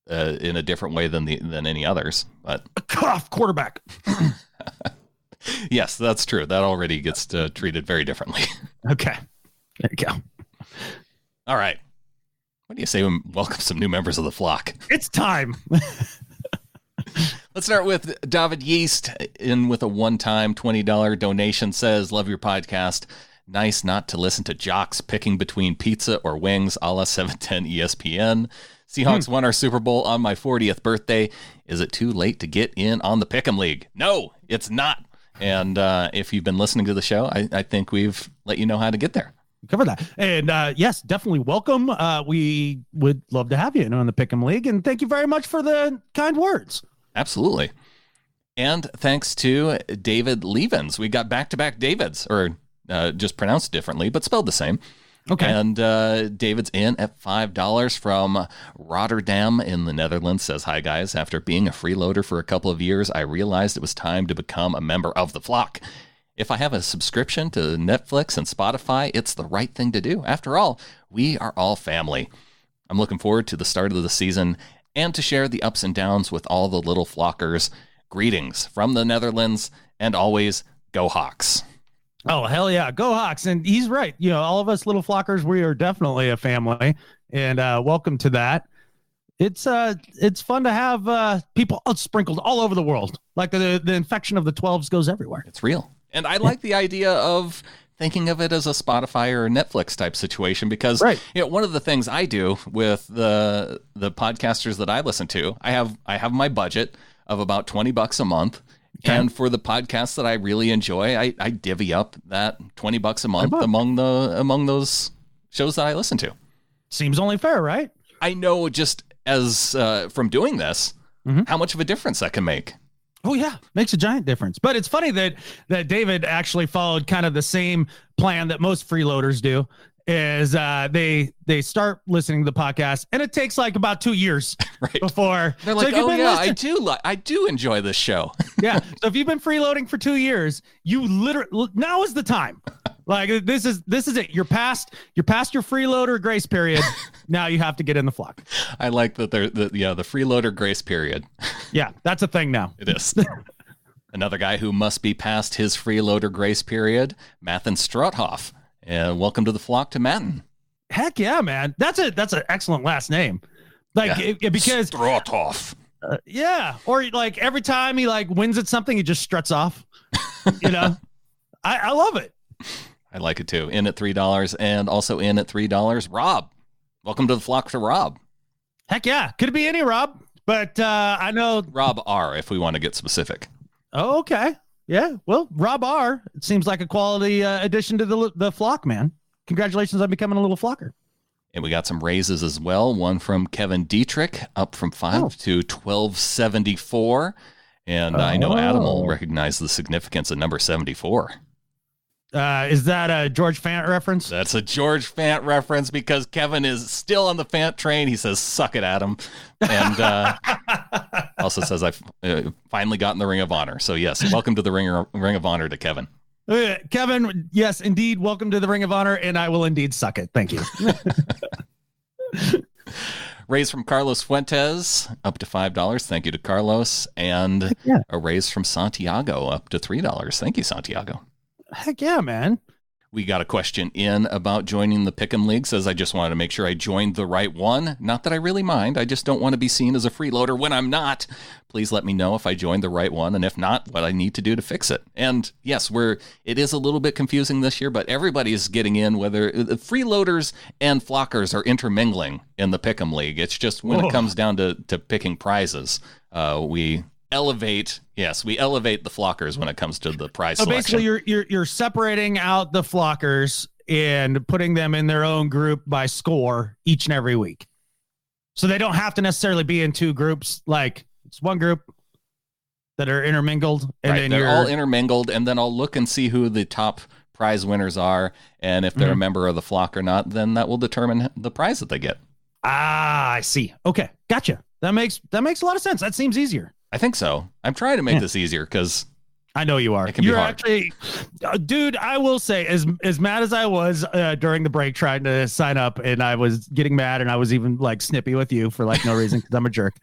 Speaker 1: in a different way than any others. But
Speaker 2: Goff, quarterback.
Speaker 1: Yes, that's true. That already gets treated very differently.
Speaker 2: Okay. There you go.
Speaker 1: All right. What do you say we welcome some new members of the flock?
Speaker 2: It's time.
Speaker 1: Let's start with David Yeast in with a one-time $20 donation. Says, love your podcast. Nice not to listen to jocks picking between pizza or wings a la 710 ESPN. Seahawks won our Super Bowl on my 40th birthday. Is it too late to get in on the Pickem League? No, it's not. And if you've been listening to the show, I think we've let you know how to get there.
Speaker 2: Cover that. And yes, definitely welcome. We would love to have you in on the Pickem League. And thank you very much for the kind words.
Speaker 1: Absolutely. And thanks to David Levens. We got back-to-back Davids, or just pronounced differently, but spelled the same.
Speaker 2: Okay.
Speaker 1: And David's in at $5 from Rotterdam in the Netherlands. Says, hi, guys. After being a freeloader for a couple of years, I realized it was time to become a member of the flock. If I have a subscription to Netflix and Spotify, it's the right thing to do. After all, we are all family. I'm looking forward to the start of the season and to share the ups and downs with all the little flockers. Greetings from the Netherlands, and always go Hawks.
Speaker 2: Oh, hell yeah. Go Hawks. And he's right. You know, all of us little flockers, we are definitely a family, and welcome to that. It's fun to have people sprinkled all over the world. Like the infection of the 12s goes everywhere.
Speaker 1: It's real. And I like the idea of thinking of it as a Spotify or a Netflix type situation, because you know, one of the things I do with the podcasters that I listen to, I have my budget of about $20 a month. Okay. And for the podcasts that I really enjoy, I divvy up that $20 a month among those shows that I listen to. Seems
Speaker 2: only fair, right?
Speaker 1: I know, just as from doing this, how much of a difference that can make.
Speaker 2: Oh yeah, makes a giant difference. But it's funny that David actually followed kind of the same plan that most freeloaders do. Is they start listening to the podcast, and it takes like about 2 years before
Speaker 1: they're like, oh yeah, I do enjoy this show.
Speaker 2: Yeah. So if you've been freeloading for 2 years, you literally, now is the time. Like this is it. You're past your freeloader grace period. Now you have to get in the flock.
Speaker 1: I like that the freeloader grace period.
Speaker 2: Yeah, that's a thing now.
Speaker 1: It is. Another guy who must be past his freeloader grace period, Mathen Strothoff. And welcome to the flock to Matten.
Speaker 2: Heck yeah, man. That's an excellent last name. Like because
Speaker 1: Strothoff.
Speaker 2: Yeah. Or like every time he like wins at something, he just struts off. You know, I love it.
Speaker 1: I like it too. In at $3, and also in at $3, Rob. Welcome to the flock to Rob.
Speaker 2: Heck yeah. Could it be any Rob? But I know
Speaker 1: Rob R, if we want to get specific.
Speaker 2: Oh, okay. Yeah, well, Rob R. It seems like a quality addition to the flock, man. Congratulations on becoming a little flocker.
Speaker 1: And we got some raises as well. One from Kevin Dietrich, up from 5 to 1274. And I know Adam will recognize the significance of number 74.
Speaker 2: Is that a George Fant reference?
Speaker 1: That's a George Fant reference, because Kevin is still on the Fant train. He says, suck it, Adam. And also says, I've finally gotten the Ring of Honor. So, yes, welcome to the Ring of Honor to Kevin.
Speaker 2: Kevin, yes, indeed, welcome to the Ring of Honor, and I will indeed suck it. Thank you.
Speaker 1: Raise from Carlos Fuentes, up to $5. Thank you to Carlos. And a raise from Santiago, up to $3. Thank you, Santiago.
Speaker 2: Heck yeah, man.
Speaker 1: We got a question in about joining the Pickem League. Says, I just wanted to make sure I joined the right one. Not that I really mind. I just don't want to be seen as a freeloader when I'm not. Please let me know if I joined the right one, and if not, what I need to do to fix it. And yes, it is a little bit confusing this year, but everybody is getting in, whether freeloaders and flockers are intermingling in the Pickem League. It's just when it comes down to picking prizes, we elevate the flockers when it comes to the prize selection.
Speaker 2: Basically you're separating out the flockers and putting them in their own group by score each and every week, so they don't have to necessarily be in two groups. Like, it's one group that are intermingled, and then
Speaker 1: they're all intermingled, and then I'll look and see who the top prize winners are, and if they're a member of the flock or not, then that will determine the prize that they get.
Speaker 2: Ah, I see. Okay, gotcha. That makes a lot of sense. That seems easier.
Speaker 1: I think so. I'm trying to make this easier because
Speaker 2: I know you are.
Speaker 1: It can be hard.
Speaker 2: Actually, dude, I will say, as mad as I was during the break trying to sign up, and I was getting mad, and I was even like snippy with you for like no reason because I'm a jerk.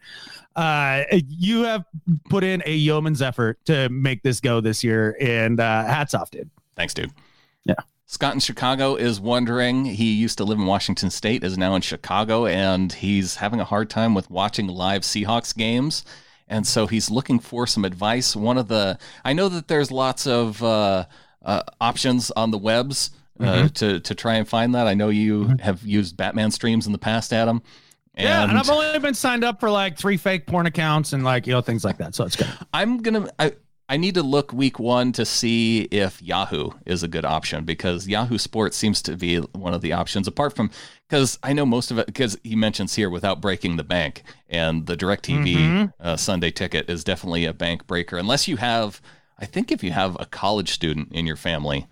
Speaker 2: You have put in a yeoman's effort to make this go this year, and hats off, dude.
Speaker 1: Thanks, dude.
Speaker 2: Yeah.
Speaker 1: Scott in Chicago is wondering, he used to live in Washington State, is now in Chicago, and he's having a hard time with watching live Seahawks games. And so he's looking for some advice. I know that there's lots of options on the webs to try and find that. I know you have used Batman streams in the past, Adam.
Speaker 2: And I've only been signed up for like 3 fake porn accounts and like, things like that. So it's good.
Speaker 1: I need to look week 1 to see if Yahoo is a good option, because Yahoo Sports seems to be one of the options, apart from, because I know most of it, because he mentions here without breaking the bank, and the DirecTV Sunday ticket is definitely a bank breaker. Unless you have, I think if you have a college student in your family,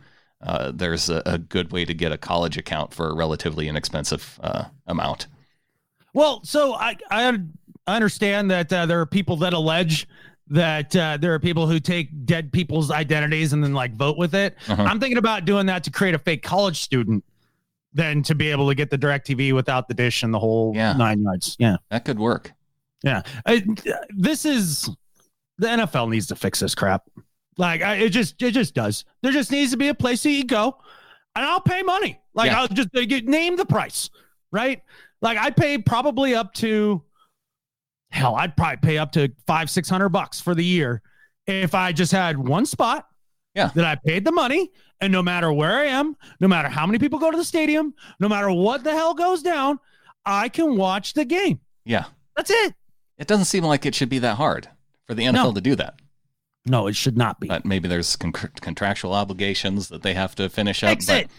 Speaker 1: there's a good way to get a college account for a relatively inexpensive amount.
Speaker 2: Well, so I understand that there are people that allege that there are people who take dead people's identities and then like vote with it. I'm thinking about doing that to create a fake college student, then to be able to get the DirecTV without the dish and the whole 9 yards. Yeah,
Speaker 1: that could work.
Speaker 2: Yeah, the NFL needs to fix this crap. Like it just does. There just needs to be a place that you go, and I'll pay money. Like I'll just name the price, right? Like I pay probably up to. Hell, I'd probably pay up to $500-600 for the year if I just had one spot that I paid the money, and no matter where I am, no matter how many people go to the stadium, no matter what the hell goes down, I can watch the game.
Speaker 1: Yeah.
Speaker 2: That's it.
Speaker 1: It doesn't seem like it should be that hard for the NFL to do that.
Speaker 2: No, it should not be.
Speaker 1: But maybe there's contractual obligations that they have to finish up.
Speaker 2: Fix it.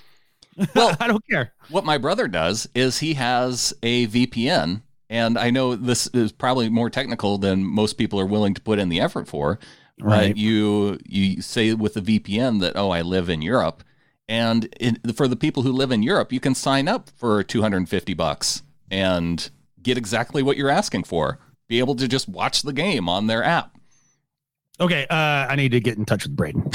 Speaker 2: Well, I don't care.
Speaker 1: What my brother does is he has a VPN. And I know this is probably more technical than most people are willing to put in the effort for.
Speaker 2: Right.
Speaker 1: But you say with the VPN that, I live in Europe. And for the people who live in Europe, you can sign up for $250 and get exactly what you're asking for. Be able to just watch the game on their app.
Speaker 2: Okay, I need to get in touch with Braden.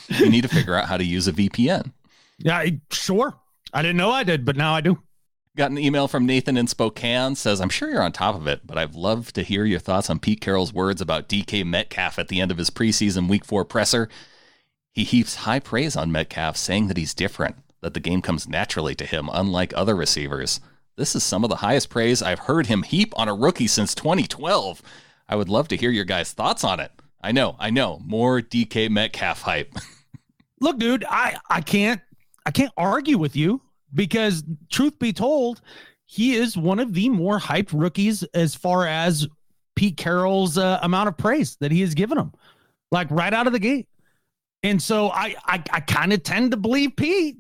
Speaker 1: You need to figure out how to use a VPN.
Speaker 2: Yeah, sure. I didn't know I did, but now I do.
Speaker 1: Got an email from Nathan in Spokane, says, I'm sure you're on top of it, but I'd love to hear your thoughts on Pete Carroll's words about DK Metcalf at the end of his preseason Week 4 presser. He heaps high praise on Metcalf, saying that he's different, that the game comes naturally to him, unlike other receivers. This is some of the highest praise I've heard him heap on a rookie since 2012. I would love to hear your guys' thoughts on it. I know. More DK Metcalf hype.
Speaker 2: Look, dude, I can't argue with you. Because truth be told, he is one of the more hyped rookies as far as Pete Carroll's amount of praise that he has given him, like right out of the gate. And so I kind of tend to believe Pete.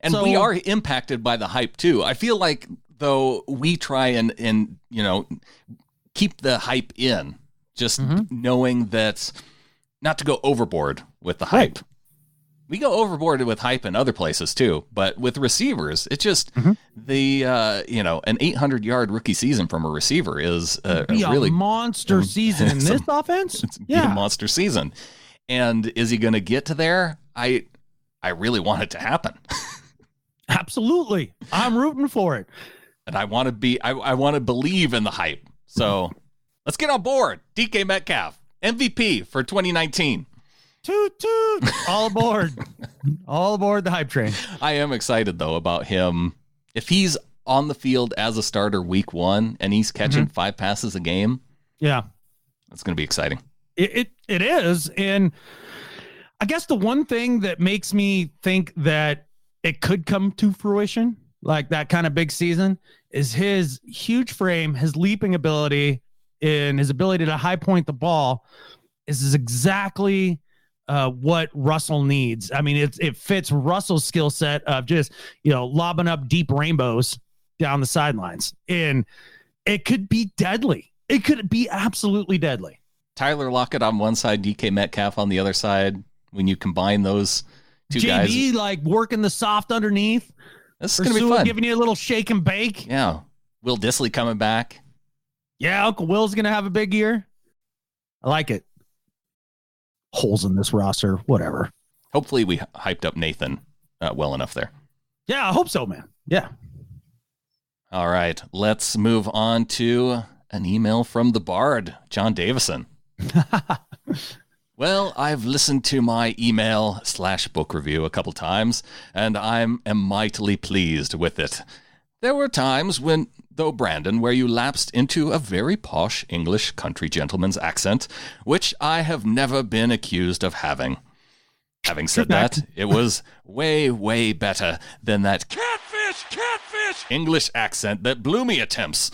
Speaker 1: And we are impacted by the hype too. I feel like though we try and keep the hype in, just knowing that not to go overboard with the hype. Right. We go overboard with hype in other places too, but with receivers, it's just an 800-yard rookie season from a receiver is a really
Speaker 2: monster season in this offense.
Speaker 1: It's a monster season, and is he going to get to there? I really want it to happen.
Speaker 2: Absolutely, I'm rooting for it,
Speaker 1: and I want to be. I want to believe in the hype. So let's get on board. DK Metcalf, MVP for 2019.
Speaker 2: Toot toot! All aboard the hype train.
Speaker 1: I am excited though about him. If he's on the field as a starter Week 1 and he's catching 5 passes a game, that's going to be exciting.
Speaker 2: It is, and I guess the one thing that makes me think that it could come to fruition, like that kind of big season, is his huge frame, his leaping ability, and his ability to high point the ball is exactly what Russell needs. I mean, it fits Russell's skill set of just, lobbing up deep rainbows down the sidelines. And it could be deadly. It could be absolutely deadly.
Speaker 1: Tyler Lockett on one side, DK Metcalf on the other side. when you combine those two
Speaker 2: JB,
Speaker 1: guys.
Speaker 2: like working the soft underneath.
Speaker 1: This is going to be fun.
Speaker 2: Giving you a little shake and bake.
Speaker 1: Yeah. Will Dissly coming back.
Speaker 2: Yeah, Uncle Will's going to have a big year. I like it. Holes in this roster, whatever.
Speaker 1: Hopefully we hyped up Nathan well enough there.
Speaker 2: Yeah, I hope so, man. Yeah.
Speaker 1: All right, let's move on to an email from the Bard, John Davison. Well, I've listened to my email/book review a couple times, and am mightily pleased with it. There were times when, though, Brandon, where you lapsed into a very posh English country gentleman's accent, which I have never been accused of having. Having said that, it was way, way better than that catfish English accent that Bloomy attempts.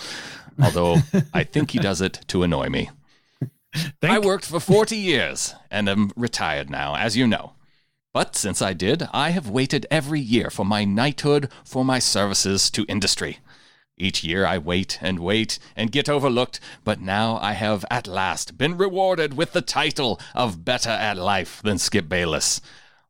Speaker 1: Although I think he does it to annoy me. I worked for 40 years and am retired now, as you know. But since I did, I have waited every year for my knighthood for my services to industry. Each year I wait and get overlooked, but now I have at last been rewarded with the title of better at life than Skip Bayless.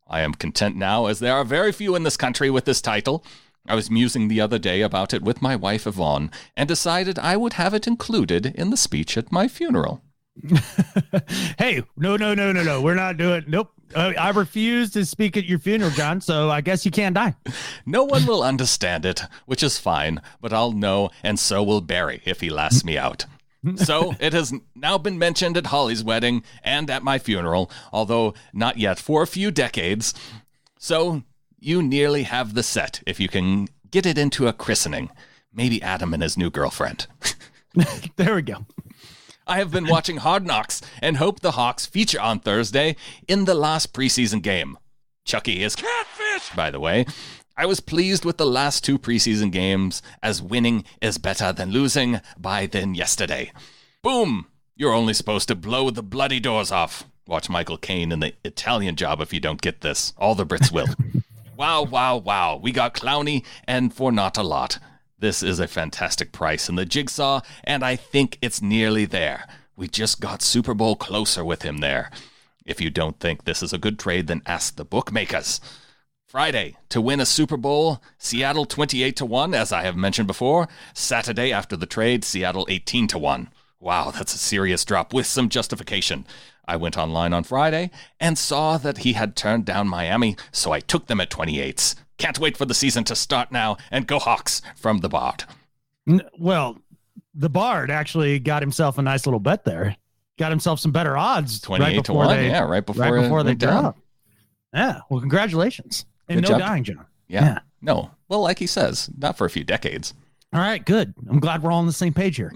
Speaker 1: I am content now, as there are very few in this country with this title. I was musing the other day about it with my wife Yvonne, and decided I would have it included in the speech at my funeral.
Speaker 2: Hey, no. We're not doing. Nope. I refuse to speak at your funeral, John, so I guess you can't die.
Speaker 1: No one will understand it, which is fine, but I'll know, and so will Barry if he lasts me out. So it has now been mentioned at Holly's wedding and at my funeral, although not yet for a few decades. So you nearly have the set if you can get it into a christening. Maybe Adam and his new girlfriend.
Speaker 2: There we go.
Speaker 1: I have been watching Hard Knocks and hope the Hawks feature on Thursday in the last preseason game. Chucky is catfish, by the way. I was pleased with the last two preseason games, as winning is better than losing by than yesterday. Boom! You're only supposed to blow the bloody doors off. Watch Michael Caine in The Italian Job if you don't get this. All the Brits will. Wow. We got Clowney, and for not a lot. This is a fantastic price in the jigsaw, and I think it's nearly there. We just got Super Bowl closer with him there. If you don't think this is a good trade, then ask the bookmakers. Friday, to win a Super Bowl, Seattle 28-1, as I have mentioned before. Saturday, after the trade, Seattle 18-1. Wow, that's a serious drop with some justification. I went online on Friday and saw that he had turned down Miami, so I took them at 28s. Can't wait for the season to start now, and go Hawks from the Bard.
Speaker 2: Well, the Bard actually got himself a nice little bet there. Got himself some better odds.
Speaker 1: 28-1, right before
Speaker 2: they drop. Yeah, well, congratulations. And
Speaker 1: good
Speaker 2: no
Speaker 1: job.
Speaker 2: dying, John.
Speaker 1: Yeah, no. Well, like he says, not for a few decades.
Speaker 2: All right, good. I'm glad we're all on the same page here.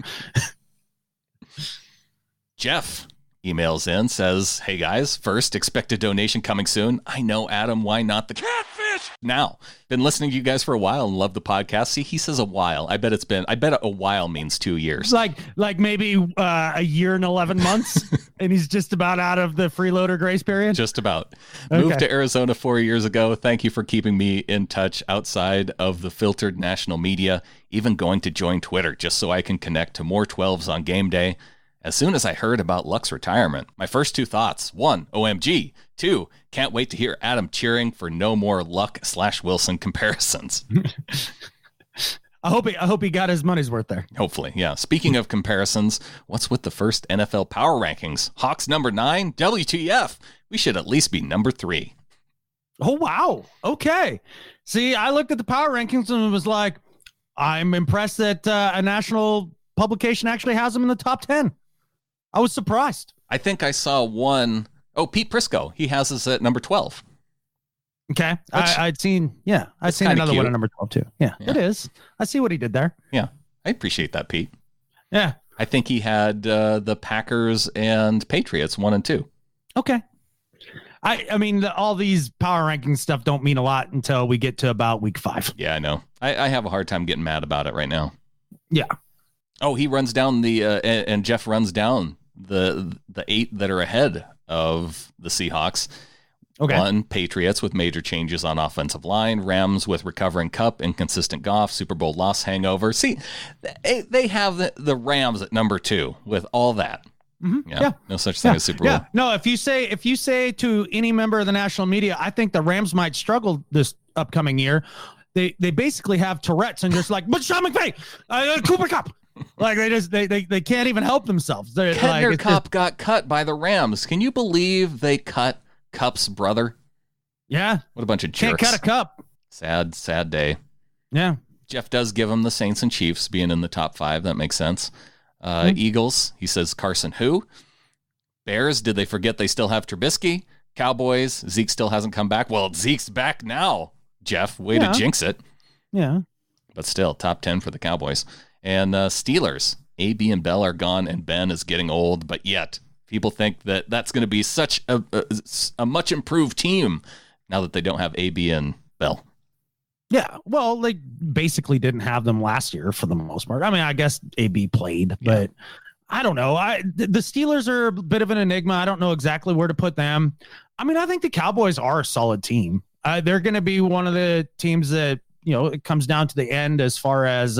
Speaker 1: Jeff emails in, says, hey guys, first, expected donation coming soon. I know, Adam, why not the catfish? Now, been listening to you guys for a while and love the podcast. See, he says a while. I bet a while means 2 years.
Speaker 2: Like maybe a year and 11 months, and he's just about out of the freeloader grace period?
Speaker 1: Just about.
Speaker 2: Okay.
Speaker 1: Moved to Arizona 4 years ago. Thank you for keeping me in touch outside of the filtered national media, even going to join Twitter just so I can connect to more 12s on game day. As soon as I heard about Luck's retirement, my first two thoughts: 1, OMG. 2, can't wait to hear Adam cheering for no more Luck/Wilson comparisons.
Speaker 2: I hope he got his money's worth there.
Speaker 1: Hopefully, yeah. Speaking of comparisons, what's with the first NFL power rankings? Hawks number 9? WTF? We should at least be number 3.
Speaker 2: Oh, wow. Okay. See, I looked at the power rankings and was like, I'm impressed that a national publication actually has them in the top 10. I was surprised.
Speaker 1: I think I saw one. Oh, Pete Prisco. He has us at number 12.
Speaker 2: Okay. I'd seen another
Speaker 1: cute.
Speaker 2: one at number 12 too. Yeah, it is. I see what he did there.
Speaker 1: Yeah. I appreciate that, Pete.
Speaker 2: Yeah.
Speaker 1: I think he had the Packers and Patriots 1 and 2.
Speaker 2: Okay. I mean, all these power ranking stuff don't mean a lot until we get to about week 5.
Speaker 1: Yeah, I know. I have a hard time getting mad about it right now.
Speaker 2: Yeah.
Speaker 1: Oh, he runs down and Jeff runs down the 8 that are ahead of the Seahawks.
Speaker 2: Okay.
Speaker 1: 1, Patriots with major changes on offensive line. Rams with recovering Cup, inconsistent Goff, Super Bowl loss hangover. See, they have the Rams at number 2 with all that. Yeah. No such thing as Super Bowl.
Speaker 2: Yeah. No, if you say to any member of the national media, I think the Rams might struggle this upcoming year, they basically have Tourette's and just like, but Sean McVay, Cooper Kupp. Like they can't even help themselves.
Speaker 1: Kendrick Kupp got cut by the Rams. Can you believe they cut Kupp's brother?
Speaker 2: Yeah.
Speaker 1: What a bunch of jerks.
Speaker 2: Can't cut a Kupp.
Speaker 1: Sad day.
Speaker 2: Yeah.
Speaker 1: Jeff does give him the Saints and Chiefs being in the top 5. That makes sense. Eagles, he says Carson who? Bears, did they forget they still have Trubisky? Cowboys, Zeke still hasn't come back. Well, Zeke's back now, Jeff. Way to jinx it.
Speaker 2: Yeah.
Speaker 1: But still, top 10 for the Cowboys. And Steelers, AB and Bell are gone, and Ben is getting old. But yet, people think that that's going to be such a much improved team now that they don't have AB and Bell.
Speaker 2: Yeah, well, they basically didn't have them last year for the most part. I mean, I guess AB played, but I don't know. The Steelers are a bit of an enigma. I don't know exactly where to put them. I mean, I think the Cowboys are a solid team. They're going to be one of the teams that, it comes down to the end as far as,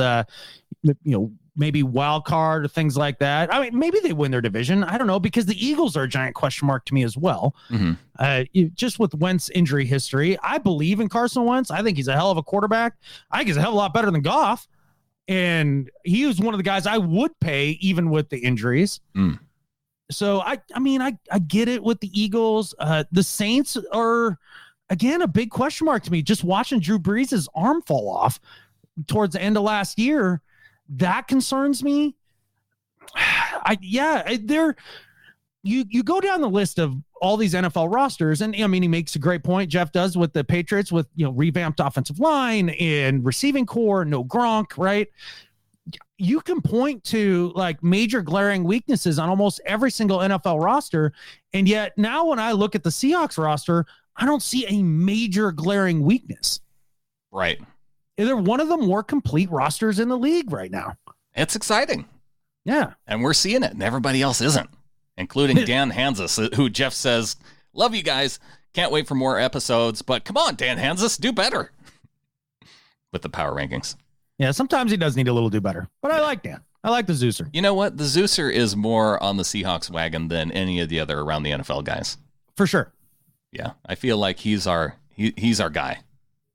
Speaker 2: maybe wild card or things like that. I mean, maybe they win their division. I don't know, because the Eagles are a giant question mark to me as well. Just with Wentz injury history, I believe in Carson Wentz. I think he's a hell of a quarterback. I think he's a hell of a lot better than Goff. And he was one of the guys I would pay even with the injuries. So I get it with the Eagles. The Saints are, again, a big question mark to me. Just watching Drew Brees' arm fall off towards the end of last year, that concerns me. You go down the list of all these NFL rosters, and I mean, he makes a great point. Jeff does with the Patriots with, revamped offensive line and receiving core, no Gronk, right? You can point to like major glaring weaknesses on almost every single NFL roster. And yet now when I look at the Seahawks roster, I don't see a major glaring weakness.
Speaker 1: Right.
Speaker 2: They're one of the more complete rosters in the league right now.
Speaker 1: It's exciting.
Speaker 2: Yeah.
Speaker 1: And we're seeing it, and everybody else isn't, including Dan Hanzus, who Jeff says, love you guys. Can't wait for more episodes, but come on, Dan Hanzus, do better with the power rankings.
Speaker 2: Yeah, sometimes he does need a little do better, but I like Dan. I like the Zeuser.
Speaker 1: You know what? The Zeuser is more on the Seahawks wagon than any of the other around the NFL guys.
Speaker 2: For sure.
Speaker 1: Yeah, I feel like he's our guy.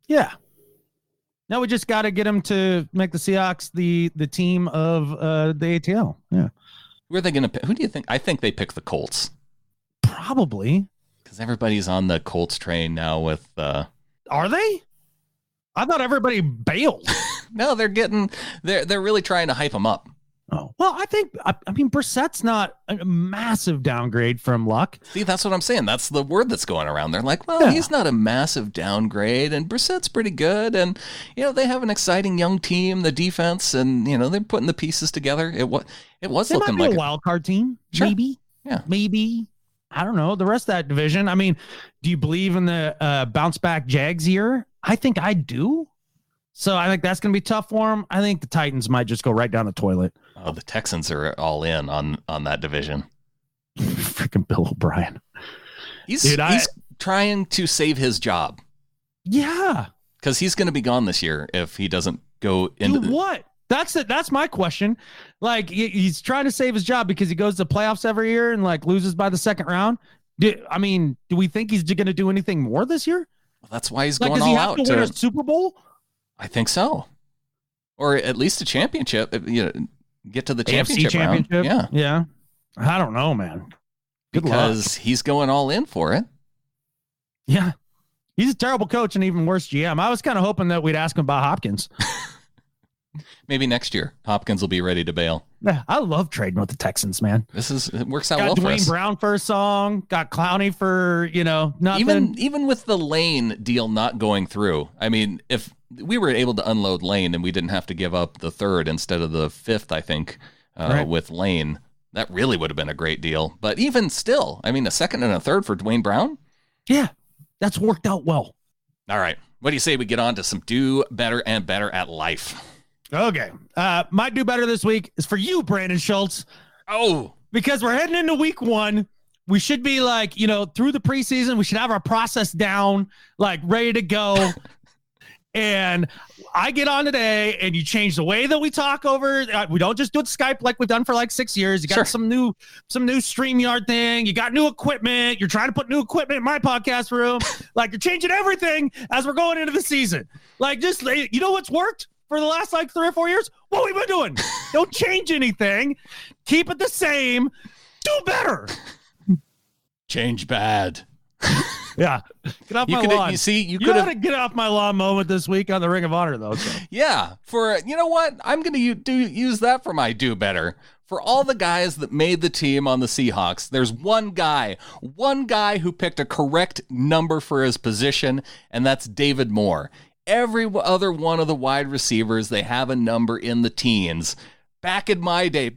Speaker 2: Yeah. Now we just got to get him to make the Seahawks the team of the ATL. Yeah.
Speaker 1: Who are they going to pick? Who do you think? I think they pick the Colts.
Speaker 2: Probably.
Speaker 1: Because everybody's on the Colts train now with...
Speaker 2: Are they? I thought everybody bailed.
Speaker 1: No, they're really trying to hype them up.
Speaker 2: Oh, well, I mean, Brissett's not a massive downgrade from Luck.
Speaker 1: See, that's what I'm saying. That's the word that's going around. They're like, well, he's not a massive downgrade, and Brissett's pretty good. And, they have an exciting young team, the defense, and, they're putting the pieces together. It was looking like
Speaker 2: a wild card team. Sure. Maybe.
Speaker 1: Yeah.
Speaker 2: Maybe. I don't know. The rest of that division. I mean, do you believe in the bounce back Jags year? I think I do. So I think that's going to be tough for them. I think the Titans might just go right down the toilet.
Speaker 1: Oh, the Texans are all in on that division.
Speaker 2: Freaking Bill O'Brien.
Speaker 1: He's trying to save his job.
Speaker 2: Yeah.
Speaker 1: Because he's going to be gone this year if he doesn't go into
Speaker 2: what? That's my question. Like, he's trying to save his job because he goes to playoffs every year and like loses by the second round. Do we think he's going to do anything more this year?
Speaker 1: Well, that's why he's going all out.
Speaker 2: Does he have to win a Super Bowl?
Speaker 1: I think so. Or at least a championship. Get to the championship round.
Speaker 2: Yeah. I don't know, man.
Speaker 1: Because he's going all in for it.
Speaker 2: Yeah. He's a terrible coach and even worse GM. I was kind of hoping that we'd ask him about Hopkins.
Speaker 1: Maybe next year, Hopkins will be ready to bail.
Speaker 2: Yeah, I love trading with the Texans, man.
Speaker 1: It works out well for us.
Speaker 2: Got Duane Brown for a song. Got Clowney for, nothing.
Speaker 1: Even with the Lane deal not going through. I mean, if we were able to unload Lane and we didn't have to give up the third instead of the fifth, I think, right, with Lane, that really would have been a great deal. But even still, I mean, a second and a third for Duane Brown?
Speaker 2: Yeah, that's worked out well.
Speaker 1: All right. What do you say we get on to some do better and better at life?
Speaker 2: Okay. My do better this week is for you, Brandon Schultz.
Speaker 1: Oh.
Speaker 2: Because we're heading into week 1. We should be like, through the preseason, we should have our process down, like ready to go. And I get on today and you change the way that we talk over. We don't just do it Skype like we've done for like 6 years. You got some new StreamYard thing. You got new equipment. You're trying to put new equipment in my podcast room. Like, you're changing everything as we're going into the season. Like, just, you know what's worked for the last like 3 or 4 years? What we've been doing. Don't change anything. Keep it the same. Do better.
Speaker 1: Change bad.
Speaker 2: Yeah, get off my lawn.
Speaker 1: You
Speaker 2: could have get off my lawn moment this week on the Ring of Honor, though. So.
Speaker 1: Yeah, you know what? I'm going to use that for my do better. For all the guys that made the team on the Seahawks, there's one guy who picked a correct number for his position, and that's David Moore. Every other one of the wide receivers, they have a number in the teens. Back in my day,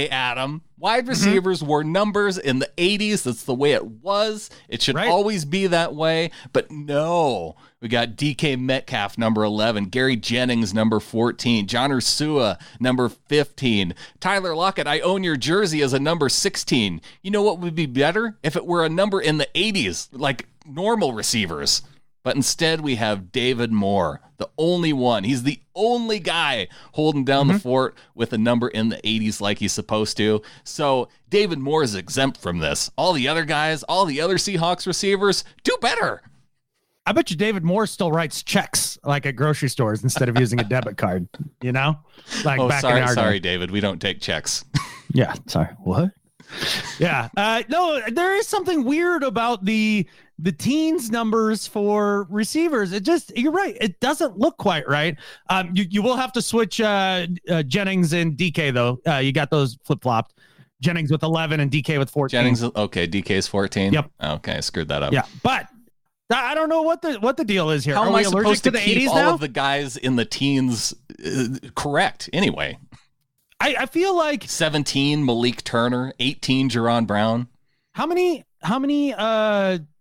Speaker 1: Adam, wide receivers wore numbers in the 80s. That's the way it was. It should always be that way. But no, we got DK Metcalf, number 11, Gary Jennings, number 14, John Ursua, number 15, Tyler Lockett, I own your jersey, as a number 16. You know what would be better? If it were a number in the 80s, like normal receivers. But instead, we have David Moore, the only one. He's the only guy holding down the fort with a number in the 80s like he's supposed to. So David Moore is exempt from this. All the other guys, all the other Seahawks receivers, do better.
Speaker 2: I bet you David Moore still writes checks like at grocery stores instead of using a debit card, you know? Like back in our day.
Speaker 1: Sorry, David. We don't take checks.
Speaker 2: Yeah, sorry. What? Yeah. No, there is something weird about the teens numbers for receivers. You're right. It doesn't look quite right. You will have to switch Jennings and DK though. You got those flip-flopped. Jennings with 11 and DK with 14.
Speaker 1: Jennings, okay. DK's 14.
Speaker 2: Yep.
Speaker 1: Okay, I screwed that up.
Speaker 2: Yeah, but I don't know what the deal is here.
Speaker 1: How am I supposed to
Speaker 2: the
Speaker 1: keep
Speaker 2: 80s
Speaker 1: all
Speaker 2: now?
Speaker 1: of the guys in the teens correct anyway?
Speaker 2: I feel like
Speaker 1: 17 Malik Turner, 18 Jaron Brown.
Speaker 2: How many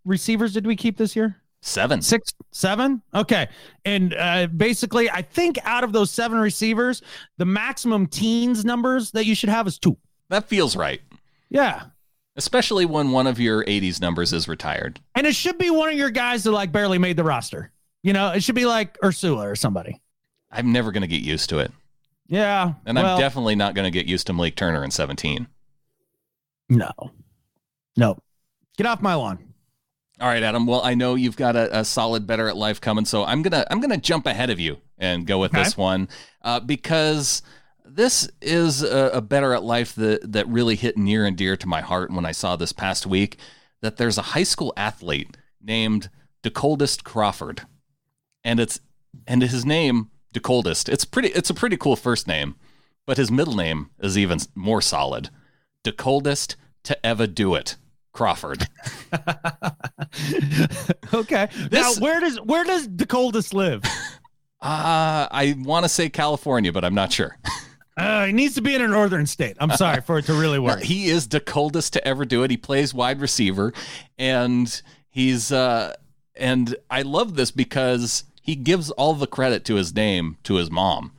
Speaker 2: receivers did we keep this year?
Speaker 1: 7.
Speaker 2: 6, 7. Okay. And basically, I think out of those 7 receivers, the maximum teens numbers that you should have is 2.
Speaker 1: That feels right.
Speaker 2: Yeah.
Speaker 1: Especially when one of your 80s numbers is retired.
Speaker 2: And it should be one of your guys that like barely made the roster. You know, it should be like Ursula or somebody.
Speaker 1: I'm never going to get used to it.
Speaker 2: Yeah.
Speaker 1: And I'm definitely not going to get used to Malik Turner in 17.
Speaker 2: No. Get off my lawn.
Speaker 1: All right, Adam. Well, I know you've got a solid Better at Life coming, so I'm gonna jump ahead of you and go with this one because this is a Better at Life that really hit near and dear to my heart when I saw this past week that there's a high school athlete named coldest Crawford, and his name coldest. It's a pretty cool first name, but his middle name is even more solid. coldest to ever do it. Crawford.
Speaker 2: Okay. Now, where does the coldest live?
Speaker 1: I want to say California, but I'm not sure.
Speaker 2: He needs to be in a northern state. I'm sorry for it to really work.
Speaker 1: He is the coldest to ever do it. He plays wide receiver, and he's and I love this because he gives all the credit to his name to his mom.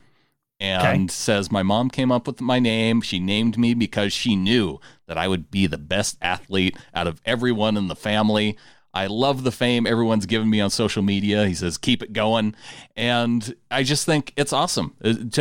Speaker 1: And says, my mom came up with my name. She named me because she knew that I would be the best athlete out of everyone in the family. I love the fame everyone's given me on social media. He says, keep it going. And I just think it's awesome.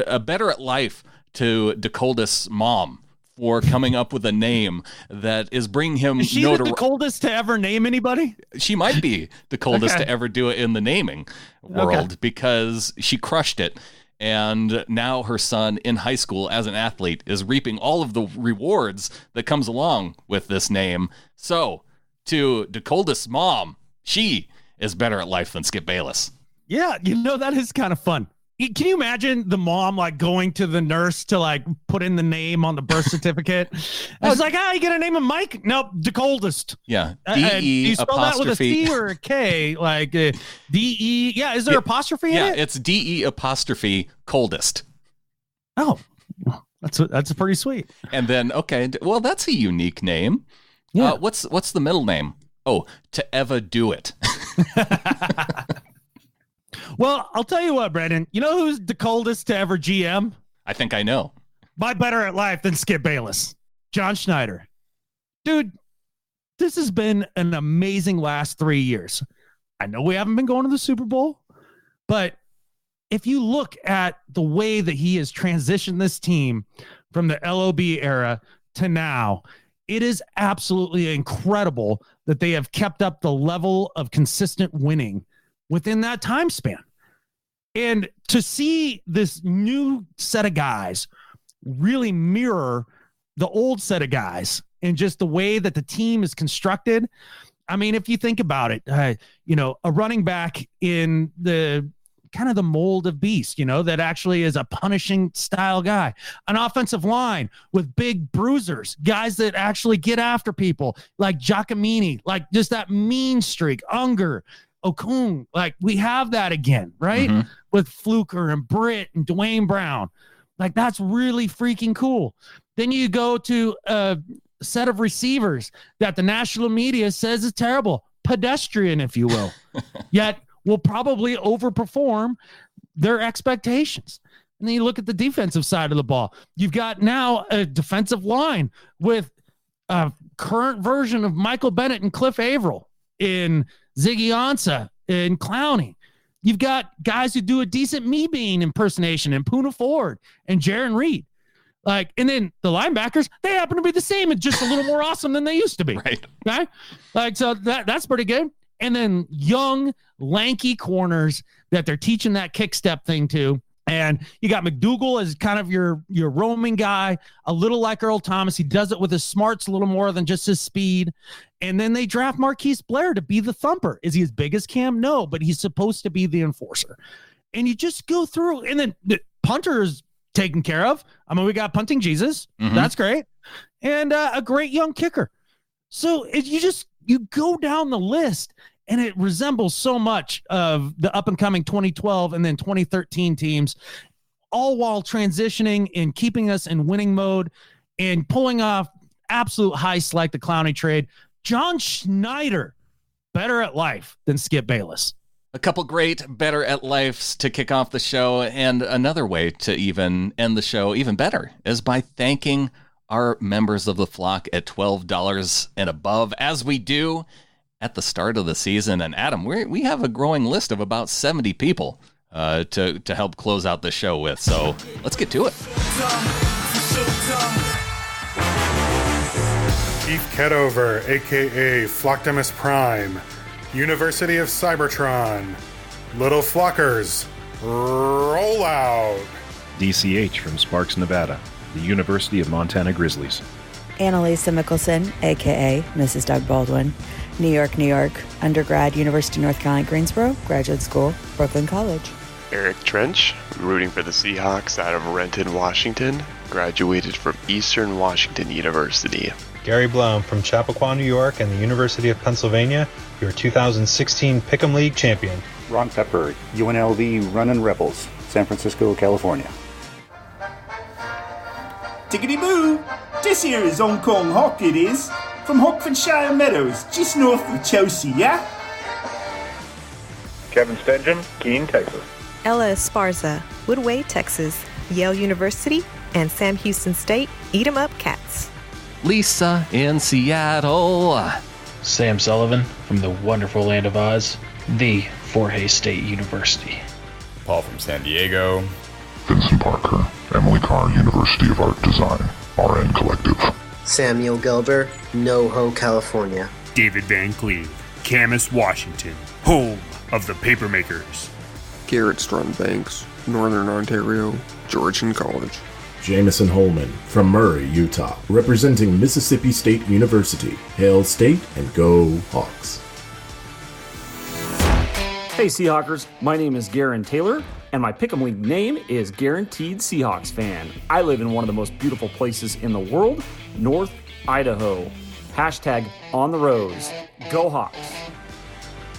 Speaker 1: A Better at Life to coldest's mom for coming up with a name that is bringing him
Speaker 2: Is she the coldest to ever name anybody?
Speaker 1: She might be the coldest to ever do it in the naming world because she crushed it. And now her son in high school as an athlete is reaping all of the rewards that comes along with this name. So to coldest's mom, she is better at life than Skip Bayless.
Speaker 2: Yeah, that is kind of fun. Can you imagine the mom like going to the nurse to like put in the name on the birth certificate? I was like, you gonna name him Mike? Nope, the coldest.
Speaker 1: Yeah, D-E
Speaker 2: you spell
Speaker 1: apostrophe.
Speaker 2: that with a C or a K? Like D-E. Yeah, is there apostrophe in it?
Speaker 1: Yeah, it's D-E apostrophe coldest.
Speaker 2: Oh, that's pretty sweet.
Speaker 1: And then well, that's a unique name. Yeah. What's the middle name? Oh, to ever do it.
Speaker 2: Well, I'll tell you what, Brandon. You know who's the coldest to ever GM?
Speaker 1: I think I know.
Speaker 2: By Better at Life than Skip Bayless. John Schneider. Dude, this has been an amazing last 3 years. I know we haven't been going to the Super Bowl, But if you look at the way that he has transitioned this team from the LOB era to now, it is absolutely incredible that they have kept up the level of consistent winning within that time span. And to see this new set of guys really mirror the old set of guys and just the way that the team is constructed. I mean, if you think about it, a running back in the kind of the mold of Beast, that actually is a punishing style guy, an offensive line with big bruisers, guys that actually get after people like Giacomini, like just that mean streak, Unger, Okung, like we have that again, right? Mm-hmm. With Fluker and Britt and Duane Brown. Like that's really freaking cool. Then you go to a set of receivers that the national media says is terrible, pedestrian, if you will, yet will probably overperform their expectations. And then you look at the defensive side of the ball. You've got now a defensive line with a current version of Michael Bennett and Cliff Averill in Ziggy Ansah and Clowney. You've got guys who do a decent Me Bean impersonation and Poona Ford and Jaron Reed. And then the linebackers, they happen to be the same and just a little more awesome than they used to be.
Speaker 1: Right.
Speaker 2: Okay? So that's pretty good. And then young, lanky corners that they're teaching that kick step thing to. And you got McDougal as kind of your roaming guy, a little like Earl Thomas. He does it with his smarts a little more than just his speed. And then they draft Marquise Blair to be the thumper. Is he as big as Cam? No, but he's supposed to be the enforcer. And you just go through, and then the punter is taken care of. I mean, we got Punting Jesus. Mm-hmm. That's great. And a great young kicker. So you go down the list, and it resembles so much of the up-and-coming 2012 and then 2013 teams, all while transitioning and keeping us in winning mode and pulling off absolute heists like the Clowney trade. John Schneider, better at life than Skip Bayless.
Speaker 1: A couple great better at lifes to kick off the show, and another way to even end the show even better is by thanking our members of the flock at $12 and above, as we do at the start of the season. And Adam, we have a growing list of about 70 people to help close out the show with. So let's get to it.
Speaker 3: Keith Ketover, a.k.a. Flocktimus Prime, University of Cybertron, Little Flockers, roll out.
Speaker 4: DCH from Sparks, Nevada, the University of Montana Grizzlies.
Speaker 5: Annalisa Mickelson, a.k.a. Mrs. Doug Baldwin, New York, New York, undergrad, University of North Carolina, Greensboro, graduate school, Brooklyn College.
Speaker 6: Eric Trench, rooting for the Seahawks out of Renton, Washington, graduated from Eastern Washington University.
Speaker 7: Gary Blum from Chappaqua, New York, and the University of Pennsylvania, your 2016 Pickem League champion.
Speaker 8: Ron Pepper, UNLV Runnin' Rebels, San Francisco, California.
Speaker 9: Tickety-boo! This here is Hong Kong Hawk, it is, from Hockfordshire Meadows, just north of Chelsea, yeah?
Speaker 10: Kevin Stengen, Keene, Texas.
Speaker 11: Ella Esparza, Woodway, Texas, Yale University, and Sam Houston State, Eat 'em Up Cats.
Speaker 1: Lisa in Seattle.
Speaker 12: Sam Sullivan from the wonderful land of Oz, the Fort Hays State University.
Speaker 13: Paul from San Diego.
Speaker 14: Vincent Parker, Emily Carr, University of Art Design, RN Collective.
Speaker 15: Samuel Gelber, NoHo, California.
Speaker 16: David Van Cleve, Camas, Washington, home of the Papermakers.
Speaker 17: Garrett Strong-Banks, Northern Ontario, Georgian College.
Speaker 18: Jameson Holman from Murray, Utah, representing Mississippi State University. Hail State and go Hawks.
Speaker 19: Hey Seahawkers, my name is Garen Taylor, and my Pickem League name is Guaranteed Seahawks Fan. I live in one of the most beautiful places in the world, North Idaho. Hashtag on the Rose. Go Hawks.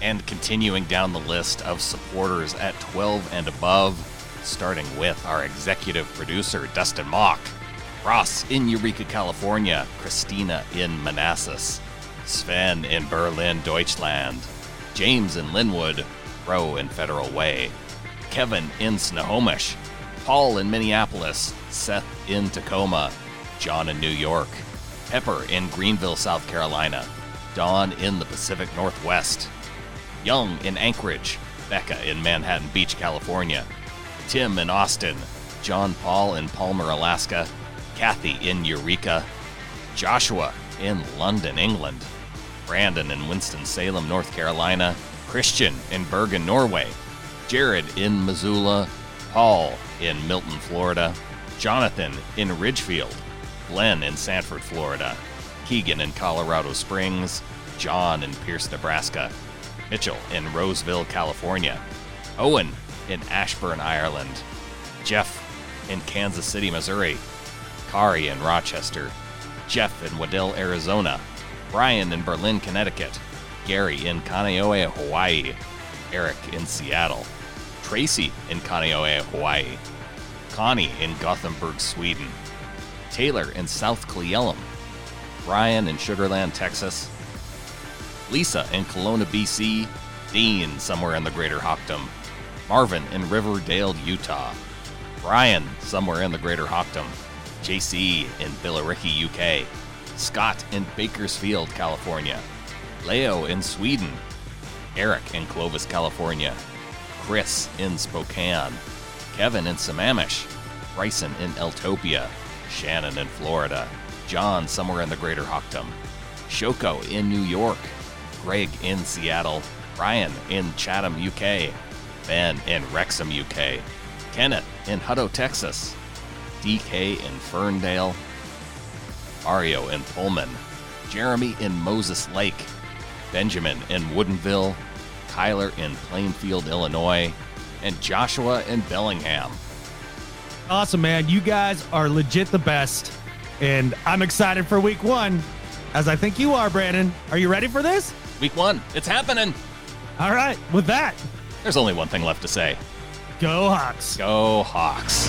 Speaker 1: And continuing down the list of supporters at 12 and above, starting with our executive producer, Dustin Mock, Ross in Eureka, California, Christina in Manassas, Sven in Berlin, Deutschland, James in Linwood, Rowe in Federal Way, Kevin in Snohomish, Paul in Minneapolis, Seth in Tacoma, John in New York, Pepper in Greenville, South Carolina, Dawn in the Pacific Northwest, Young in Anchorage, Becca in Manhattan Beach, California. Tim in Austin. John Paul in Palmer, Alaska. Kathy in Eureka. Joshua in London, England. Brandon in Winston-Salem, North Carolina. Christian in Bergen, Norway. Jared in Missoula. Paul in Milton, Florida. Jonathan in Ridgefield. Glenn in Sanford, Florida. Keegan in Colorado Springs. John in Pierce, Nebraska. Mitchell in Roseville, California. Owen in Ashburn, Ireland. Jeff in Kansas City, Missouri. Kari in Rochester. Jeff in Waddell, Arizona. Brian in Berlin, Connecticut. Gary in Kaneohe, Hawaii. Eric in Seattle. Tracy in Kaneohe, Hawaii. Connie in Gothenburg, Sweden. Taylor in South Cleellum. Brian in Sugarland, Texas. Lisa in Kelowna, BC. Dean somewhere in the Greater Hockdom. Marvin in Riverdale, Utah. Brian somewhere in the Greater Hockdom. JC in Billericay, UK. Scott in Bakersfield, California. Leo in Sweden. Eric in Clovis, California. Chris in Spokane. Kevin in Sammamish. Bryson in Eltopia. Shannon in Florida. John somewhere in the Greater Hockdom. Shoko in New York. Greg in Seattle. Ryan in Chatham, UK. Ben in Wrexham, UK. Kenneth in Hutto, Texas. DK in Ferndale. Mario in Pullman. Jeremy in Moses Lake. Benjamin in Woodinville. Kyler in Plainfield, Illinois. And Joshua in Bellingham.
Speaker 2: Awesome, man. You guys are legit the best. And I'm excited for week 1, as I think you are, Brandon. Are you ready for this?
Speaker 1: Week 1. It's happening.
Speaker 2: All right. With that,
Speaker 1: there's only one thing left to say.
Speaker 2: Go Hawks.
Speaker 1: Go Hawks.